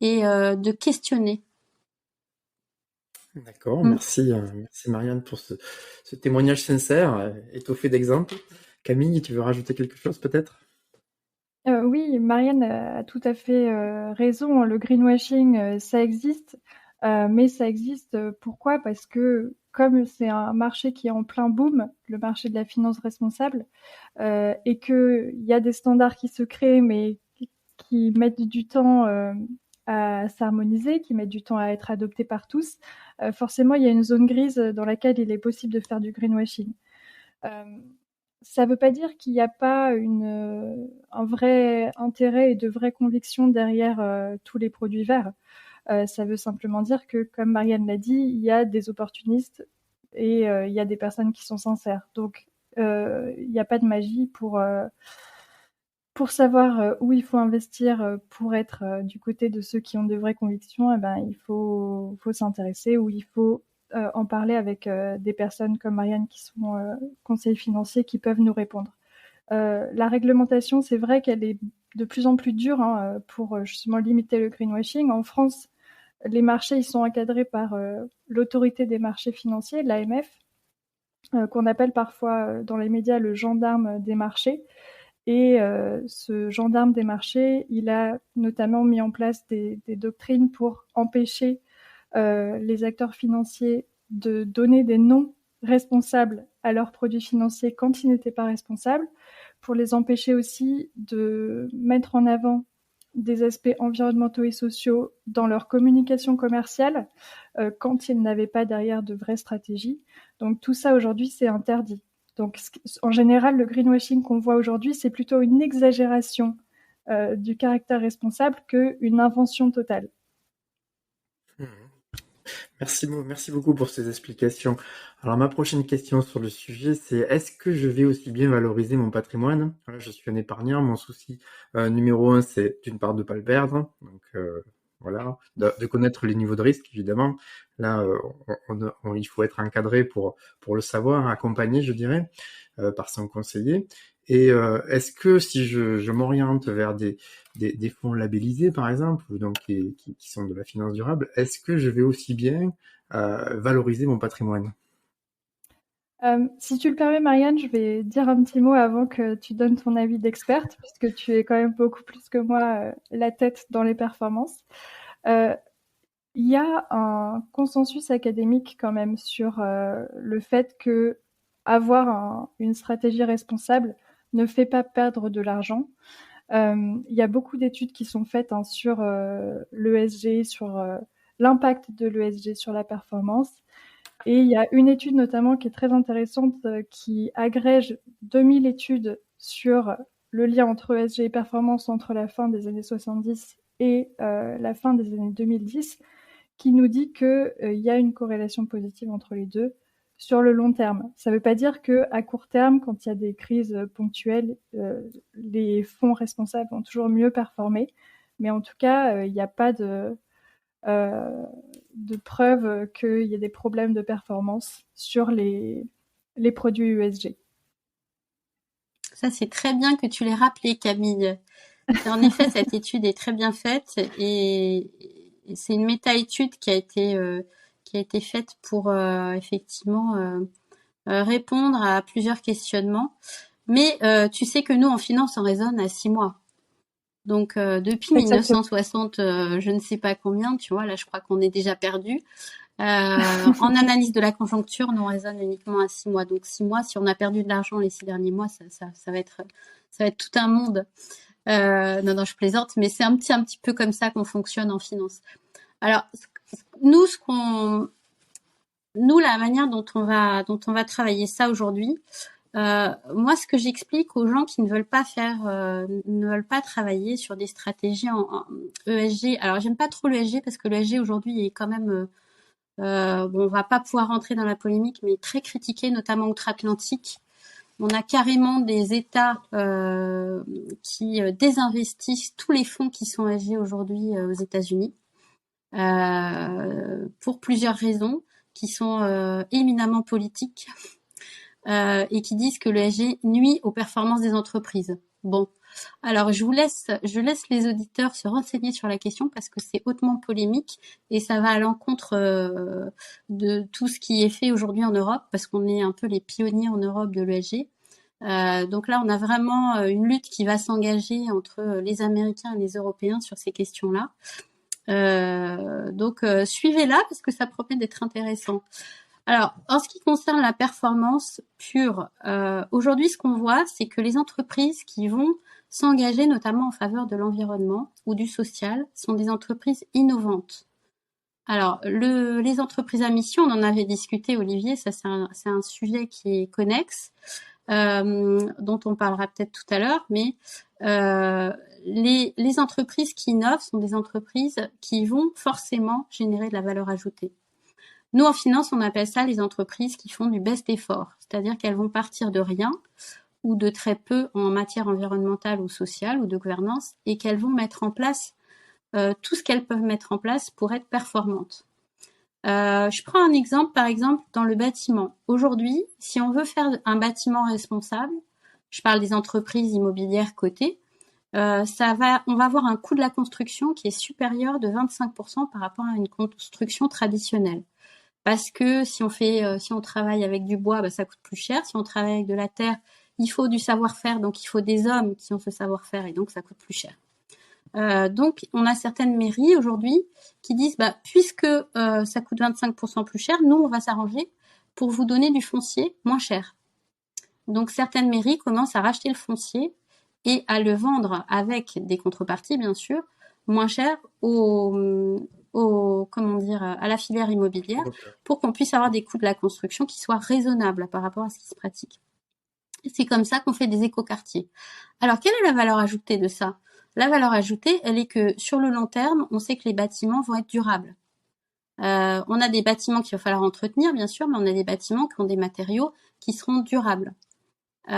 et de questionner. D'accord, merci Marianne pour ce témoignage sincère, étoffé d'exemples. Camille, tu veux rajouter quelque chose peut-être? Oui, Marianne a tout à fait raison. Le greenwashing, ça existe, mais ça existe pourquoi? Parce que comme c'est un marché qui est en plein boom, le marché de la finance responsable, et qu'il y a des standards qui se créent, mais qui mettent du temps à s'harmoniser, qui mettent du temps à être adoptés par tous, forcément, il y a une zone grise dans laquelle il est possible de faire du greenwashing. Ça ne veut pas dire qu'il n'y a pas un vrai intérêt et de vraies convictions derrière tous les produits verts. Ça veut simplement dire que, comme Marianne l'a dit, il y a des opportunistes et il y a des personnes qui sont sincères. Donc, il n'y a pas de magie pour savoir où il faut investir pour être du côté de ceux qui ont de vraies convictions. Il faut s'intéresser, ou il faut en parler avec des personnes comme Marianne qui sont conseillers financiers, qui peuvent nous répondre. La réglementation, c'est vrai qu'elle est de plus en plus dure pour justement limiter le greenwashing. En France, les marchés ils sont encadrés par l'autorité des marchés financiers, l'AMF, qu'on appelle parfois dans les médias le gendarme des marchés. Et ce gendarme des marchés, il a notamment mis en place des doctrines pour empêcher les acteurs financiers de donner des noms responsables à leurs produits financiers quand ils n'étaient pas responsables, pour les empêcher aussi de mettre en avant des aspects environnementaux et sociaux dans leur communication commerciale quand ils n'avaient pas derrière de vraies stratégies. Donc tout ça aujourd'hui, c'est interdit. Donc en général, le greenwashing qu'on voit aujourd'hui, c'est plutôt une exagération du caractère responsable qu'une invention totale. Merci beaucoup pour ces explications. Alors ma prochaine question sur le sujet, c'est est-ce que je vais aussi bien valoriser mon patrimoine? Voilà, je suis un épargnant, mon souci numéro 1, c'est d'une part de ne pas le perdre, donc voilà, de connaître les niveaux de risque évidemment. Là, il faut être encadré pour le savoir, accompagné, je dirais, par son conseiller. Et est-ce que si je m'oriente vers des fonds labellisés, par exemple, donc qui sont de la finance durable, est-ce que je vais aussi bien valoriser mon patrimoine? Si tu le permets, Marianne, je vais dire un petit mot avant que tu donnes ton avis d'experte, puisque tu es quand même beaucoup plus que moi la tête dans les performances. Euh, Il y a un consensus académique quand même sur le fait que avoir une stratégie responsable ne fait pas perdre de l'argent. Il y a beaucoup d'études qui sont faites sur l'ESG, sur l'impact de l'ESG sur la performance. Et il y a une étude notamment qui est très intéressante qui agrège 2000 études sur le lien entre ESG et performance entre la fin des années 70 et la fin des années 2010, qui nous dit qu'il y a une corrélation positive entre les deux sur le long terme. Ça ne veut pas dire qu'à court terme, quand il y a des crises ponctuelles, les fonds responsables vont toujours mieux performer. Mais en tout cas, il n'y a pas de preuve qu'il y ait des problèmes de performance sur les produits ESG. Ça, c'est très bien que tu l'aies rappelé, Camille. En effet, cette étude est très bien faite et c'est une méta-étude qui a été faite pour effectivement répondre à plusieurs questionnements. Mais tu sais que nous, en finance, on raisonne à 6 mois. Donc depuis 1960, je ne sais pas combien, tu vois, là je crois qu'on est déjà perdu. En analyse de la conjoncture, nous on raisonne uniquement à 6 mois. Donc 6 mois, si on a perdu de l'argent les 6 derniers mois, ça va être tout un monde. Non, je plaisante, mais c'est un petit peu comme ça qu'on fonctionne en finance. Alors nous, la manière dont on va travailler ça aujourd'hui. Moi, ce que j'explique aux gens qui ne veulent pas travailler sur des stratégies en ESG. Alors, j'aime pas trop l'ESG parce que l'ESG aujourd'hui est quand même, on va pas pouvoir rentrer dans la polémique, mais très critiqué, notamment outre-Atlantique. On a carrément des États qui désinvestissent tous les fonds qui sont ESG aujourd'hui aux États-Unis pour plusieurs raisons qui sont éminemment politiques. Et qui disent que le ESG nuit aux performances des entreprises. Bon, alors je laisse les auditeurs se renseigner sur la question parce que c'est hautement polémique et ça va à l'encontre de tout ce qui est fait aujourd'hui en Europe parce qu'on est un peu les pionniers en Europe de l'ESG. Donc là, on a vraiment une lutte qui va s'engager entre les Américains et les Européens sur ces questions-là. Donc suivez-la parce que ça promet d'être intéressant. Alors, en ce qui concerne la performance pure, aujourd'hui, ce qu'on voit, c'est que les entreprises qui vont s'engager notamment en faveur de l'environnement ou du social sont des entreprises innovantes. Alors, les entreprises à mission, on en avait discuté, Olivier, ça c'est un sujet qui est connexe, dont on parlera peut-être tout à l'heure, mais les entreprises qui innovent sont des entreprises qui vont forcément générer de la valeur ajoutée. Nous, en finance, on appelle ça les entreprises qui font du best effort, c'est-à-dire qu'elles vont partir de rien ou de très peu en matière environnementale ou sociale ou de gouvernance et qu'elles vont mettre en place tout ce qu'elles peuvent mettre en place pour être performantes. Je prends un exemple, par exemple, dans le bâtiment. Aujourd'hui, si on veut faire un bâtiment responsable, je parle des entreprises immobilières cotées, on va avoir un coût de la construction qui est supérieur de 25% par rapport à une construction traditionnelle. Parce que si on travaille avec du bois, ça coûte plus cher. Si on travaille avec de la terre, il faut du savoir-faire, donc il faut des hommes qui ont ce savoir-faire et donc ça coûte plus cher. Donc on a certaines mairies aujourd'hui qui disent puisque ça coûte 25% plus cher, nous on va s'arranger pour vous donner du foncier moins cher. Donc certaines mairies commencent à racheter le foncier et à le vendre avec des contreparties bien sûr moins cher à la filière immobilière pour qu'on puisse avoir des coûts de la construction qui soient raisonnables par rapport à ce qui se pratique. Et c'est comme ça qu'on fait des écoquartiers. Alors, quelle est la valeur ajoutée de ça? La valeur ajoutée, elle est que sur le long terme, on sait que les bâtiments vont être durables. On a des bâtiments qu'il va falloir entretenir, bien sûr, mais on a des bâtiments qui ont des matériaux qui seront durables. Qu'on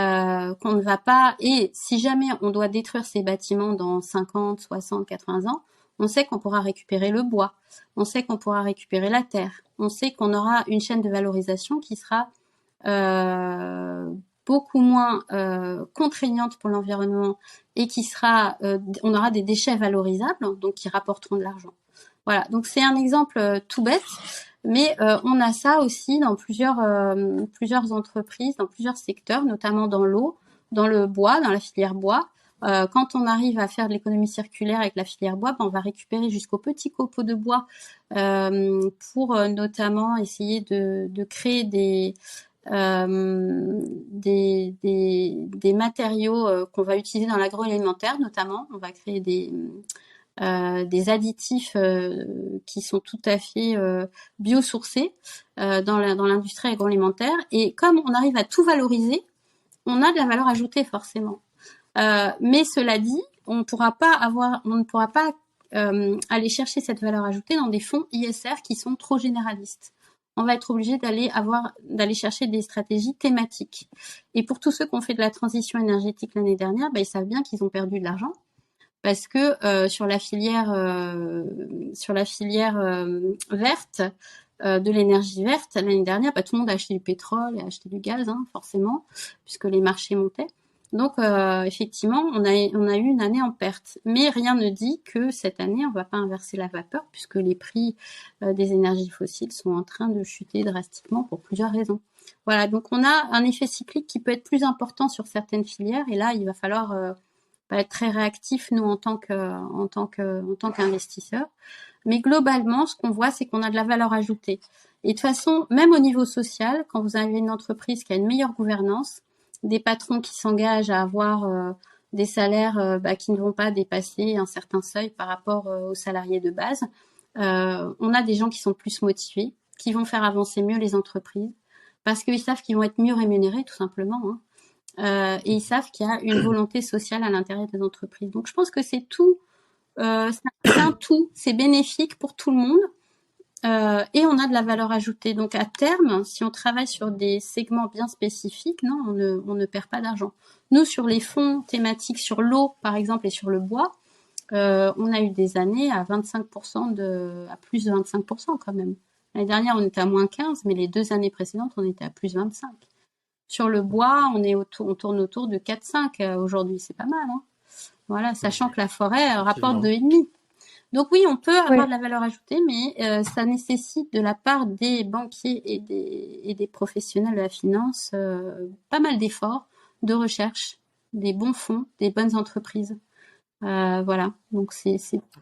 ne va pas... Et si jamais on doit détruire ces bâtiments dans 50, 60, 80 ans, on sait qu'on pourra récupérer le bois, on sait qu'on pourra récupérer la terre, on sait qu'on aura une chaîne de valorisation qui sera beaucoup moins contraignante pour l'environnement et qui sera, on aura des déchets valorisables, donc qui rapporteront de l'argent. Voilà, donc c'est un exemple tout bête, mais on a ça aussi dans plusieurs entreprises, dans plusieurs secteurs, notamment dans l'eau, dans le bois, dans la filière bois. Quand on arrive à faire de l'économie circulaire avec la filière bois, on va récupérer jusqu'aux petits copeaux de bois pour notamment essayer de créer des matériaux qu'on va utiliser dans l'agroalimentaire notamment. On va créer des additifs qui sont tout à fait biosourcés dans l'industrie agroalimentaire. Et comme on arrive à tout valoriser, on a de la valeur ajoutée forcément. Mais cela dit, on ne pourra pas aller chercher cette valeur ajoutée dans des fonds ISR qui sont trop généralistes. On va être obligé d'aller chercher des stratégies thématiques. Et pour tous ceux qui ont fait de la transition énergétique l'année dernière, ils savent bien qu'ils ont perdu de l'argent parce que sur la filière verte, de l'énergie verte, l'année dernière, tout le monde a acheté du pétrole et a acheté du gaz, forcément, puisque les marchés montaient. Donc, effectivement, on a eu une année en perte. Mais rien ne dit que cette année, on ne va pas inverser la vapeur, puisque les prix des énergies fossiles sont en train de chuter drastiquement pour plusieurs raisons. Voilà, donc on a un effet cyclique qui peut être plus important sur certaines filières. Et là, il va falloir être très réactif, nous, en tant qu'investisseurs. Mais globalement, ce qu'on voit, c'est qu'on a de la valeur ajoutée. Et de toute façon, même au niveau social, quand vous avez une entreprise qui a une meilleure gouvernance, des patrons qui s'engagent à avoir des salaires qui ne vont pas dépasser un certain seuil par rapport aux salariés de base, on a des gens qui sont plus motivés, qui vont faire avancer mieux les entreprises, parce qu'ils savent qu'ils vont être mieux rémunérés, tout simplement. Et ils savent qu'il y a une volonté sociale à l'intérieur des entreprises. Donc je pense que c'est tout, c'est un tout, c'est bénéfique pour tout le monde. Et on a de la valeur ajoutée. Donc à terme, si on travaille sur des segments bien spécifiques, non, on ne perd pas d'argent. Nous, sur les fonds thématiques, sur l'eau par exemple et sur le bois, on a eu des années à 25% à plus de 25% quand même. L'année dernière, on était à moins 15, mais les 2 années précédentes, on était à plus 25. Sur le bois, on tourne autour de 4-5 aujourd'hui, c'est pas mal. Voilà, sachant que la forêt rapporte 2,5. Donc oui, on peut avoir de la valeur ajoutée, mais ça nécessite de la part des banquiers et des professionnels de la finance pas mal d'efforts, de recherche, des bons fonds, des bonnes entreprises. Voilà, donc c'est...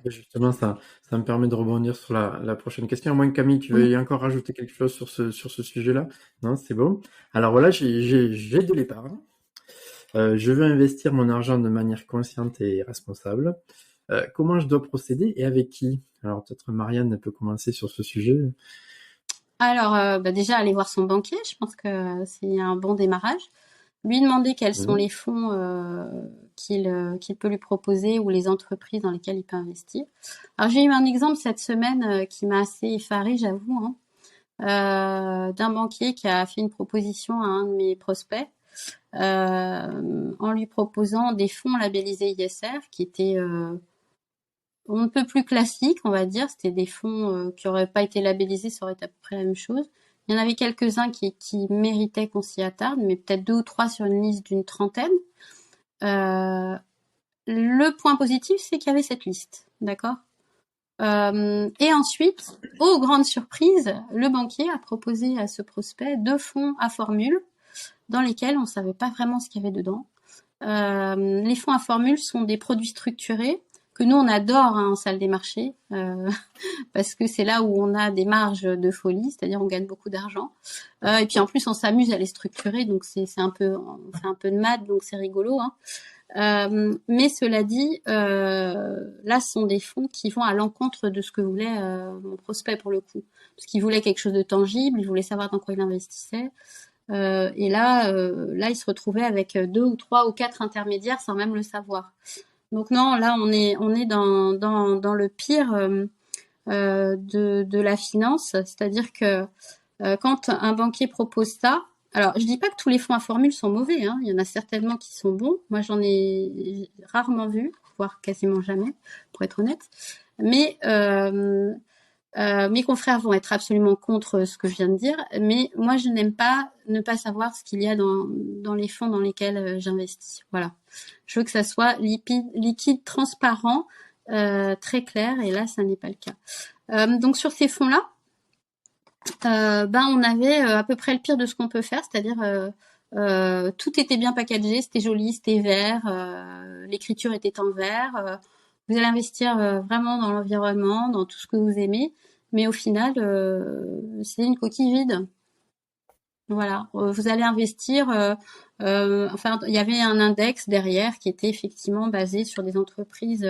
Justement, ça me permet de rebondir sur la prochaine question. À moins que Camille, tu veuilles encore rajouter quelque chose sur ce sujet-là? Non, c'est bon. Alors voilà, j'ai de l'épargne. Je veux investir mon argent de manière consciente et responsable. Comment je dois procéder et avec qui? Alors peut-être Marianne peut commencer sur ce sujet. Alors déjà aller voir son banquier, je pense que c'est un bon démarrage. Lui demander quels sont les fonds qu'il peut lui proposer ou les entreprises dans lesquelles il peut investir. Alors j'ai eu un exemple cette semaine qui m'a assez effarée, j'avoue, d'un banquier qui a fait une proposition à un de mes prospects en lui proposant des fonds labellisés ISR qui étaient on ne peut plus classique, on va dire. C'était des fonds qui n'auraient pas été labellisés, ça aurait été à peu près la même chose. Il y en avait quelques-uns qui méritaient qu'on s'y attarde, mais peut-être 2 ou 3 sur une liste d'une trentaine. Le point positif, c'est qu'il y avait cette liste, d'accord ? Et ensuite, aux grandes surprises, le banquier a proposé à ce prospect 2 fonds à formule dans lesquels on ne savait pas vraiment ce qu'il y avait dedans. Les fonds à formule sont des produits structurés que nous on adore en salle des marchés parce que c'est là où on a des marges de folie, c'est-à-dire on gagne beaucoup d'argent et puis en plus on s'amuse à les structurer, donc on fait un peu de maths, donc c'est rigolo. Mais cela dit, là ce sont des fonds qui vont à l'encontre de ce que voulait mon prospect pour le coup, parce qu'il voulait quelque chose de tangible, il voulait savoir dans quoi il investissait. Et là, il se retrouvait avec 2 ou 3 ou 4 intermédiaires sans même le savoir. Donc non, là on est dans le pire de la finance, c'est-à-dire que quand un banquier propose ça, alors je dis pas que tous les fonds à formule sont mauvais, il y en a certainement qui sont bons. Moi j'en ai rarement vu, voire quasiment jamais, pour être honnête. Mais Mes confrères vont être absolument contre ce que je viens de dire, mais moi je n'aime pas ne pas savoir ce qu'il y a dans les fonds dans lesquels j'investis. Voilà. Je veux que ça soit liquide, transparent, très clair, et là ça n'est pas le cas. Donc sur ces fonds-là, on avait à peu près le pire de ce qu'on peut faire, c'est-à-dire tout était bien packagé, c'était joli, c'était vert, l'écriture était en vert. Vous allez investir vraiment dans l'environnement, dans tout ce que vous aimez, mais au final, c'est une coquille vide. Voilà, vous allez investir. Il y avait un index derrière qui était effectivement basé sur des entreprises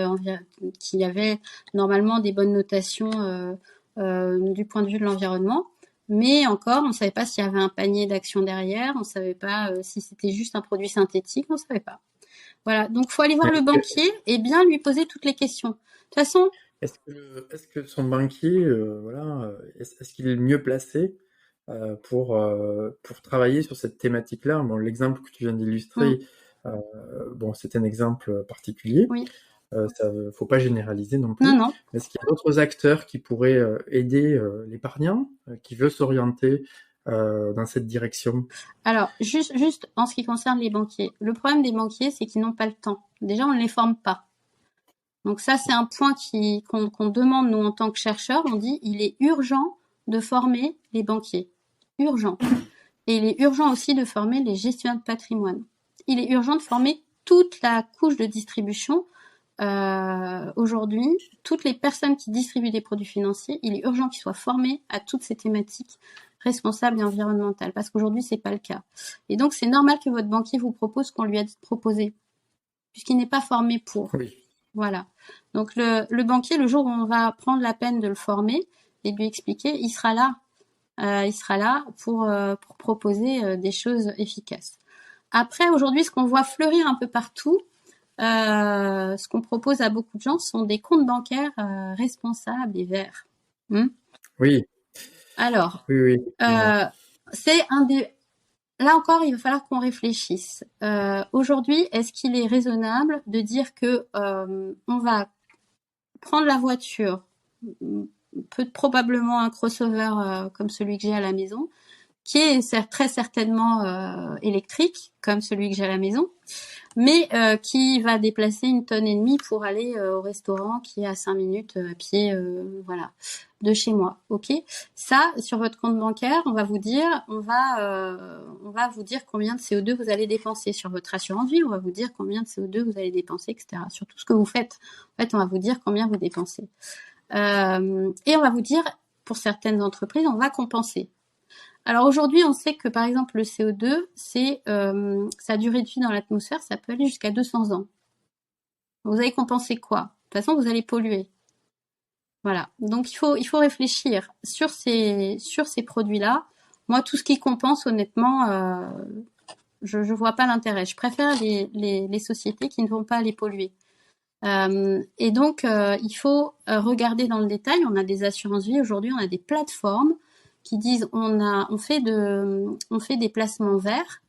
qui avaient normalement des bonnes notations du point de vue de l'environnement. Mais encore, on ne savait pas s'il y avait un panier d'actions derrière, on ne savait pas si c'était juste un produit synthétique, on ne savait pas. Voilà, donc faut aller voir le banquier et bien lui poser toutes les questions. De toute façon, est-ce que son banquier, est-ce qu'il est mieux placé pour travailler sur cette thématique-là? Bon, l'exemple que tu viens d'illustrer, c'est un exemple particulier. Oui. Faut pas généraliser non plus. Non. Est-ce qu'il y a d'autres acteurs qui pourraient aider l'épargnant qui veut s'orienter dans cette direction? Alors, juste en ce qui concerne les banquiers, le problème des banquiers, c'est qu'ils n'ont pas le temps. Déjà, on ne les forme pas. Donc ça, c'est un point qu'on demande, nous, en tant que chercheurs. On dit, il est urgent de former les banquiers. Urgent. Et il est urgent aussi de former les gestionnaires de patrimoine. Il est urgent de former toute la couche de distribution. Aujourd'hui, toutes les personnes qui distribuent des produits financiers, il est urgent qu'ils soient formés à toutes ces thématiques responsables et environnementales, parce qu'aujourd'hui, c'est pas le cas. Et donc, c'est normal que votre banquier vous propose ce qu'on lui a proposé, puisqu'il n'est pas formé pour. Oui. Voilà. Donc, le banquier, le jour où on va prendre la peine de le former et de lui expliquer, il sera là pour proposer des choses efficaces. Après, aujourd'hui, ce qu'on voit fleurir un peu partout, ce qu'on propose à beaucoup de gens sont des comptes bancaires responsables et verts. Oui. Alors, oui. c'est là encore, il va falloir qu'on réfléchisse. Aujourd'hui, est-ce qu'il est raisonnable de dire que on va prendre la voiture, probablement un crossover comme celui que j'ai à la maison, qui est très certainement électrique, comme celui que j'ai à la maison, mais qui va déplacer 1,5 tonnes pour aller au restaurant qui est à 5 minutes à pied, de chez moi. Ok. Ça, sur votre compte bancaire, on va vous dire combien de CO2 vous allez dépenser. Sur votre assurance vie, on va vous dire combien de CO2 vous allez dépenser, etc. Sur tout ce que vous faites, en fait, on va vous dire combien vous dépensez. Et on va vous dire, pour certaines entreprises, on va compenser. Alors aujourd'hui, on sait que par exemple le CO2, c'est sa durée de vie dans l'atmosphère, ça peut aller jusqu'à 200 ans. Vous allez compenser quoi? De toute façon, vous allez polluer. Voilà. Donc il faut réfléchir sur ces produits-là. Moi, tout ce qui compense, honnêtement, je vois pas l'intérêt. Je préfère les sociétés qui ne vont pas les polluer. Et donc il faut regarder dans le détail. On a des assurances vie aujourd'hui, on a des plateformes qui disent on fait des placements verts.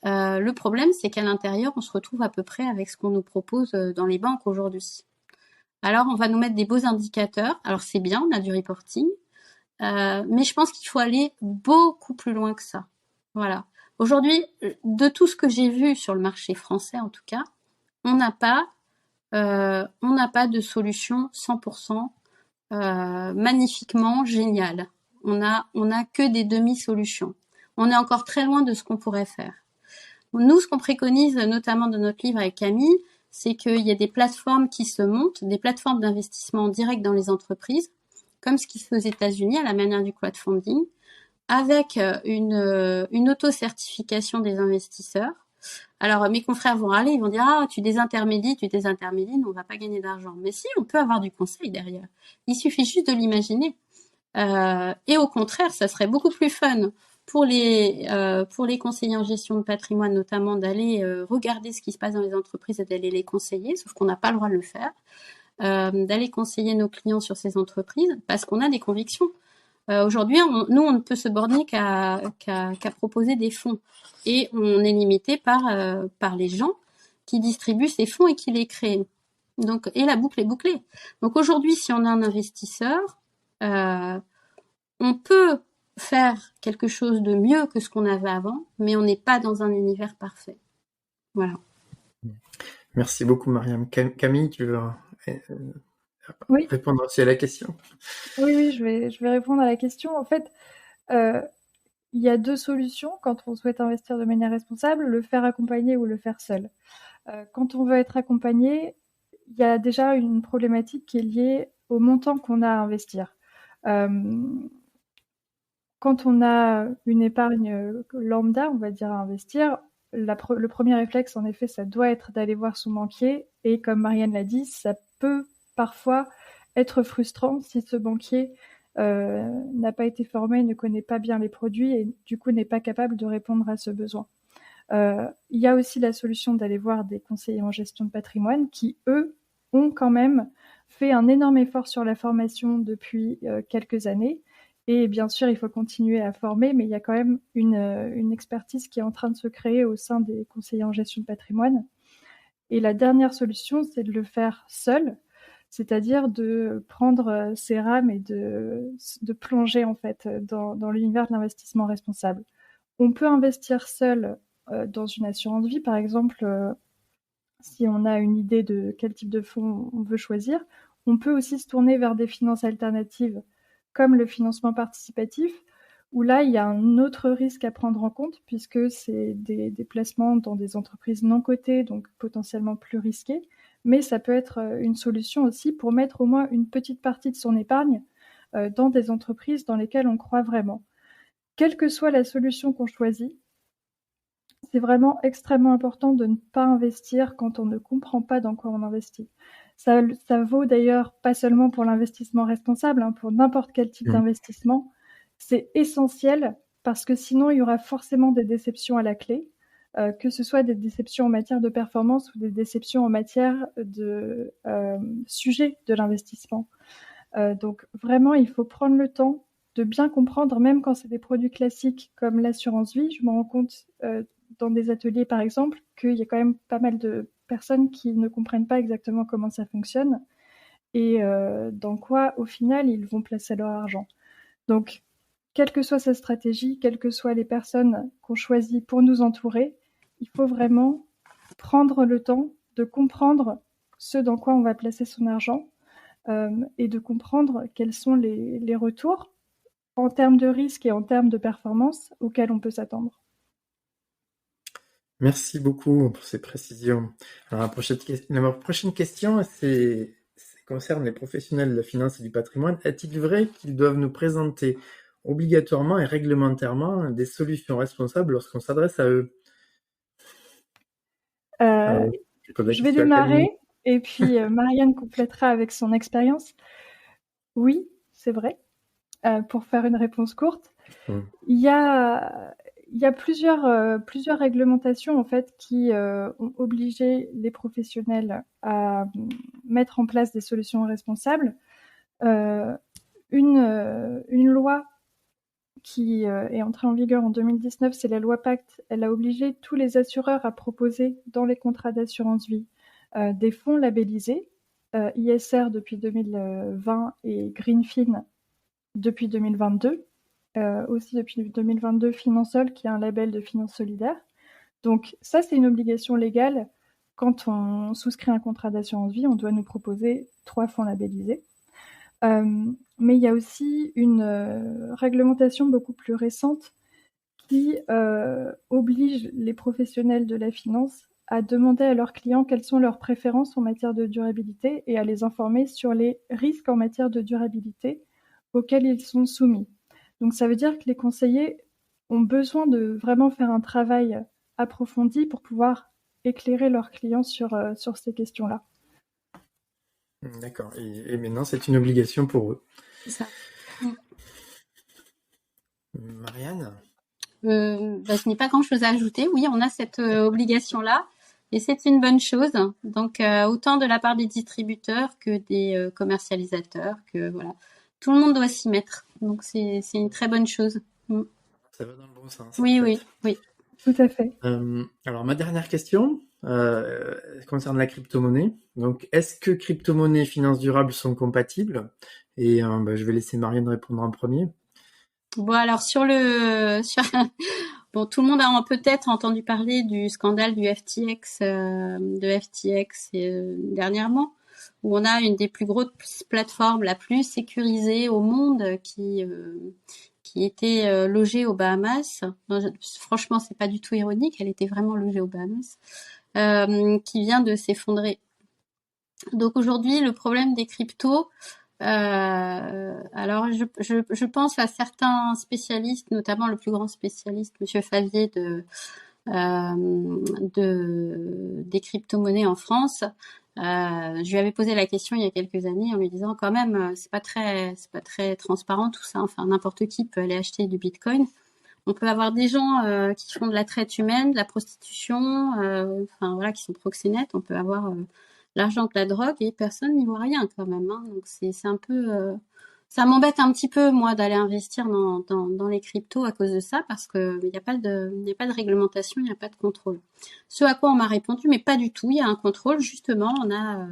Le problème, c'est qu'à l'intérieur, on se retrouve à peu près avec ce qu'on nous propose dans les banques aujourd'hui. Alors, on va nous mettre des beaux indicateurs. Alors, c'est bien, on a du reporting, mais je pense qu'il faut aller beaucoup plus loin que ça. Voilà. Aujourd'hui, de tout ce que j'ai vu sur le marché français, en tout cas, on n'a pas de solution 100% magnifiquement géniale. On a que des demi-solutions. On est encore très loin de ce qu'on pourrait faire. Nous, ce qu'on préconise, notamment dans notre livre avec Camille, c'est qu'il y a des plateformes qui se montent, des plateformes d'investissement direct dans les entreprises, comme ce qui se fait aux États-Unis à la manière du crowdfunding, avec une auto-certification des investisseurs. Alors, mes confrères vont râler, ils vont dire « Ah, tu désintermédies, nous, on va pas gagner d'argent. » Mais si, on peut avoir du conseil derrière. Il suffit juste de l'imaginer. Et au contraire, ça serait beaucoup plus fun pour les conseillers en gestion de patrimoine, notamment, d'aller regarder ce qui se passe dans les entreprises et d'aller les conseiller, sauf qu'on n'a pas le droit de le faire, d'aller conseiller nos clients sur ces entreprises, parce qu'on a des convictions. Aujourd'hui, nous, on ne peut se borner qu'à proposer des fonds. Et on est limité par les gens qui distribuent ces fonds et qui les créent. Donc, et la boucle est bouclée. Donc aujourd'hui, si on a un investisseur, On peut faire quelque chose de mieux que ce qu'on avait avant, mais on n'est pas dans un univers parfait. Voilà. Merci beaucoup, Mariam. Camille, tu veux Oui, répondre aussi à la question? oui, je vais répondre à la question. En fait, il y a deux solutions quand on souhaite investir de manière responsable, le faire accompagner ou le faire seul. Quand on veut être accompagné, il y a déjà une problématique qui est liée au montant qu'on a à investir. Quand on a une épargne lambda, on va dire, à investir, le premier réflexe, en effet, ça doit être d'aller voir son banquier. Et comme Marianne l'a dit, ça peut parfois être frustrant si ce banquier n'a pas été formé, ne connaît pas bien les produits et du coup n'est pas capable de répondre à ce besoin. Il y a aussi la solution d'aller voir des conseillers en gestion de patrimoine qui, eux, ont quand même fait un énorme effort sur la formation depuis quelques années. Et bien sûr, il faut continuer à former, mais il y a quand même une expertise qui est en train de se créer au sein des conseillers en gestion de patrimoine. Et la dernière solution, c'est de le faire seul, c'est-à-dire de prendre ses rames et de plonger en fait dans l'univers de l'investissement responsable. On peut investir seul dans une assurance vie, par exemple, si on a une idée de quel type de fonds on veut choisir. On peut aussi se tourner vers des finances alternatives comme le financement participatif, où là, il y a un autre risque à prendre en compte, puisque c'est des placements dans des entreprises non cotées, donc potentiellement plus risqués, mais ça peut être une solution aussi pour mettre au moins une petite partie de son épargne dans des entreprises dans lesquelles on croit vraiment. Quelle que soit la solution qu'on choisit, c'est vraiment extrêmement important de ne pas investir quand on ne comprend pas dans quoi on investit. Ça vaut d'ailleurs pas seulement pour l'investissement responsable, hein, pour n'importe quel type d'investissement. C'est essentiel parce que sinon, il y aura forcément des déceptions à la clé, que ce soit des déceptions en matière de performance ou des déceptions en matière de sujet de l'investissement. Donc vraiment, il faut prendre le temps de bien comprendre, même quand c'est des produits classiques comme l'assurance vie. Je me rends compte dans des ateliers, par exemple, qu'il y a quand même pas mal de personnes qui ne comprennent pas exactement comment ça fonctionne et dans quoi, au final, ils vont placer leur argent. Donc, quelle que soit sa stratégie, quelles que soient les personnes qu'on choisit pour nous entourer, il faut vraiment prendre le temps de comprendre ce dans quoi on va placer son argent et de comprendre quels sont les retours en termes de risque et en termes de performance auxquels on peut s'attendre. Merci beaucoup pour ces précisions. Alors, la prochaine question, concerne les professionnels de la finance et du patrimoine. Est-il vrai qu'ils doivent nous présenter obligatoirement et réglementairement des solutions responsables lorsqu'on s'adresse à eux? Je vais démarrer et puis Marianne complétera avec son expérience. Oui, c'est vrai. Pour faire une réponse courte, il y a plusieurs réglementations en fait qui ont obligé les professionnels à mettre en place des solutions responsables. Une loi qui est entrée en vigueur en 2019, c'est la loi Pacte. Elle a obligé tous les assureurs à proposer dans les contrats d'assurance vie des fonds labellisés, ISR depuis 2020 et Greenfin depuis 2022. Aussi depuis 2022, Finansol, qui est un label de finance solidaire. Donc ça, c'est une obligation légale. Quand on souscrit un contrat d'assurance vie, on doit nous proposer 3 fonds labellisés. Mais il y a aussi une réglementation beaucoup plus récente qui oblige les professionnels de la finance à demander à leurs clients quelles sont leurs préférences en matière de durabilité et à les informer sur les risques en matière de durabilité auxquels ils sont soumis. Donc ça veut dire que les conseillers ont besoin de vraiment faire un travail approfondi pour pouvoir éclairer leurs clients sur ces questions-là. D'accord. Et maintenant, c'est une obligation pour eux. C'est ça. Marianne? Je n'ai pas grand-chose à ajouter. Oui, on a cette obligation-là et c'est une bonne chose. Donc, autant de la part des distributeurs que des commercialisateurs, que voilà, tout le monde doit s'y mettre. Donc, c'est une très bonne chose. Ça va dans le bon sens. Oui, tout à fait. Alors, ma dernière question concerne la crypto-monnaie. Donc, est-ce que crypto-monnaie et finances durables sont compatibles? Et je vais laisser Marianne répondre en premier. Bon, alors bon, tout le monde a peut-être entendu parler du scandale du FTX, dernièrement, où on a une des plus grosses plateformes, la plus sécurisée au monde, qui était logée aux Bahamas. Non, franchement, c'est pas du tout ironique, elle était vraiment logée aux Bahamas, qui vient de s'effondrer. Donc aujourd'hui, le problème des cryptos, alors je pense à certains spécialistes, notamment le plus grand spécialiste, Monsieur Favier des crypto-monnaies en France. Je lui avais posé la question il y a quelques années en lui disant quand même c'est pas très transparent tout ça. Enfin n'importe qui peut aller acheter du Bitcoin. On peut avoir des gens qui font de la traite humaine, de la prostitution, enfin voilà, qui sont proxénètes. On peut avoir l'argent de la drogue et personne n'y voit rien quand même. Hein. Donc c'est un peu, ça m'embête un petit peu moi d'aller investir dans les cryptos à cause de ça parce que il n'y a pas de réglementation, il n'y a pas de contrôle. Ce à quoi on m'a répondu, mais pas du tout. Il y a un contrôle justement. La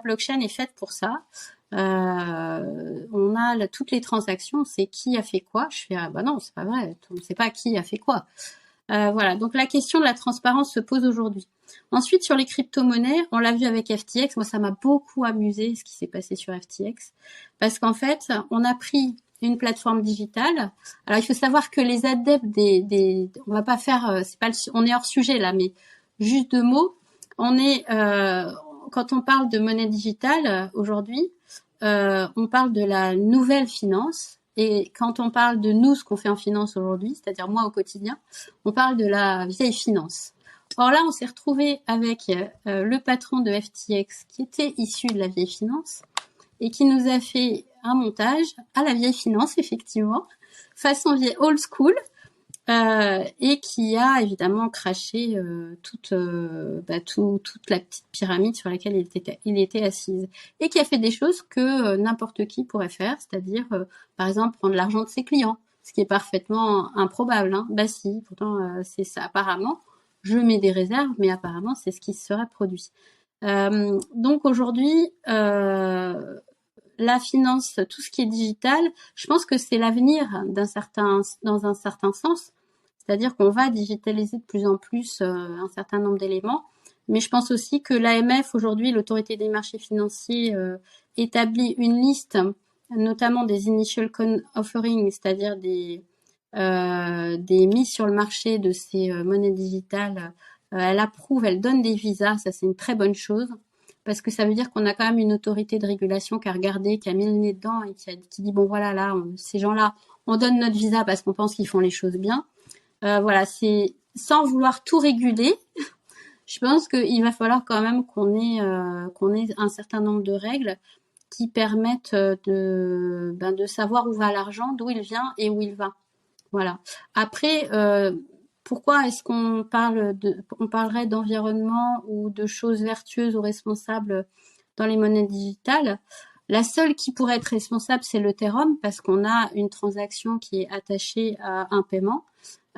blockchain est faite pour ça. On a toutes les transactions, on sait qui a fait quoi. Je fais ah bah non, c'est pas vrai, on ne sait pas qui a fait quoi. Voilà, donc la question de la transparence se pose aujourd'hui. Ensuite, sur les crypto-monnaies, on l'a vu avec FTX. Moi, ça m'a beaucoup amusé ce qui s'est passé sur FTX, parce qu'en fait, on a pris une plateforme digitale. Alors, il faut savoir que les adeptes on va pas faire, on est hors sujet là, mais juste 2 mots. Quand on parle de monnaie digitale aujourd'hui, on parle de la nouvelle finance. Et quand on parle de nous, ce qu'on fait en finance aujourd'hui, c'est-à-dire moi au quotidien, on parle de la vieille finance. Or là, on s'est retrouvé avec le patron de FTX qui était issu de la vieille finance et qui nous a fait un montage à la vieille finance, effectivement, façon vieille old school, et qui a évidemment craché toute la petite pyramide sur laquelle il était assise, et qui a fait des choses que n'importe qui pourrait faire, c'est-à-dire par exemple prendre l'argent de ses clients, ce qui est parfaitement improbable. Hein. Bah si, pourtant c'est ça apparemment. Je mets des réserves, mais apparemment c'est ce qui se serait produit. Donc aujourd'hui, la finance, tout ce qui est digital, je pense que c'est l'avenir dans un certain sens. C'est-à-dire qu'on va digitaliser de plus en plus un certain nombre d'éléments. Mais je pense aussi que l'AMF, aujourd'hui, l'autorité des marchés financiers, établit une liste, notamment des initial coin offerings, c'est-à-dire des mises sur le marché de ces monnaies digitales. Elle approuve, elle donne des visas, ça c'est une très bonne chose, parce que ça veut dire qu'on a quand même une autorité de régulation qui a regardé, qui a mis le nez dedans et qui dit bon voilà, là, ces gens-là, on donne notre visa parce qu'on pense qu'ils font les choses bien. Voilà, c'est sans vouloir tout réguler. Je pense qu'il va falloir quand même qu'on ait un certain nombre de règles qui permettent de savoir où va l'argent, d'où il vient et où il va. Voilà. Après, pourquoi est-ce qu'on parlerait d'environnement ou de choses vertueuses ou responsables dans les monnaies digitales? La seule qui pourrait être responsable, c'est l'Ethereum, parce qu'on a une transaction qui est attachée à un paiement.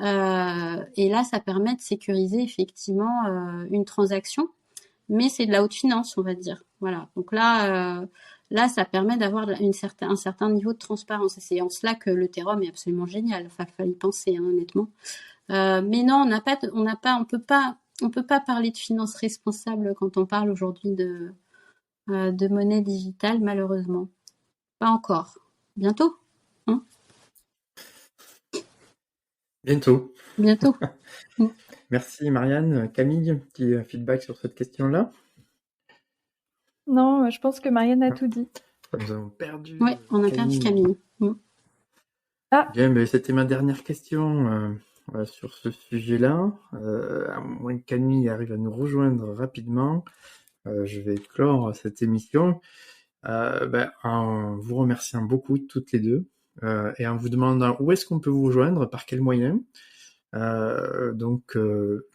Et là, ça permet de sécuriser effectivement une transaction, mais c'est de la haute finance, on va dire. Voilà. Donc là, ça permet d'avoir un certain niveau de transparence. Et c'est en cela que l'Ethereum est absolument génial. Enfin, il fallait y penser, hein, honnêtement. Mais non, on peut pas parler de finance responsable quand on parle aujourd'hui de monnaie digitale, malheureusement. Pas encore. Bientôt, hein? Bientôt. Bientôt. Merci Marianne. Camille, petit feedback sur cette question-là? Non, je pense que Marianne a tout dit. Nous avons perdu. Oui, on a perdu Camille. Ah. Bien, mais c'était ma dernière question sur ce sujet-là. À moins que Camille arrive à nous rejoindre rapidement, je vais clore cette émission en vous remerciant beaucoup toutes les deux et en vous demandant où est-ce qu'on peut vous rejoindre, par quels moyens.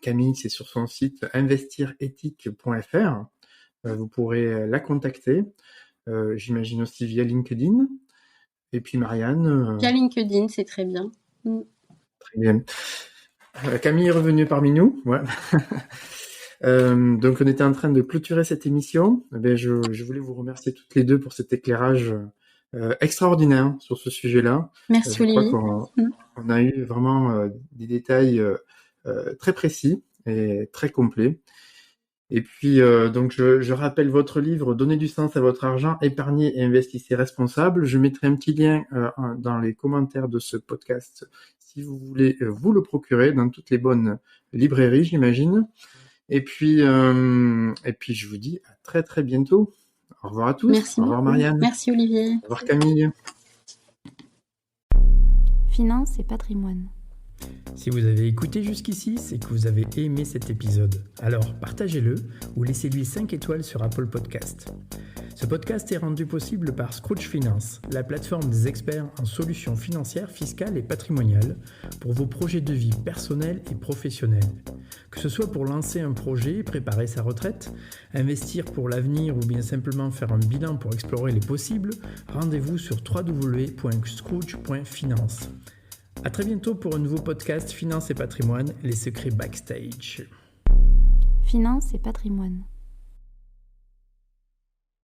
Camille, c'est sur son site investirethique.fr. Vous pourrez la contacter. J'imagine aussi via LinkedIn. Et puis Marianne. Via LinkedIn, c'est très bien. Très bien. Camille est revenue parmi nous. Ouais. Donc on était en train de clôturer cette émission. Je voulais vous remercier toutes les deux pour cet éclairage extraordinaire sur ce sujet-là. Merci Je crois Olivier. qu'on a eu vraiment des détails très précis et très complets. Et puis, donc, je rappelle votre livre « Donnez du sens à votre argent, épargnez et investissez responsable ». Je mettrai un petit lien dans les commentaires de ce podcast si vous voulez vous le procurer dans toutes les bonnes librairies, j'imagine. Et puis, je vous dis à très très bientôt. Au revoir à tous. Merci Au revoir beaucoup. Marianne. Merci Olivier. Au revoir Camille. Finance et patrimoine. Si vous avez écouté jusqu'ici, c'est que vous avez aimé cet épisode. Alors partagez-le ou laissez-lui 5 étoiles sur Apple Podcast. Ce podcast est rendu possible par Scrooge Finance, la plateforme des experts en solutions financières, fiscales et patrimoniales pour vos projets de vie personnels et professionnels. Que ce soit pour lancer un projet, préparer sa retraite, investir pour l'avenir ou bien simplement faire un bilan pour explorer les possibles, rendez-vous sur www.scrooge.finance. À très bientôt pour un nouveau podcast Finance et patrimoine, les secrets backstage. Finance et patrimoine.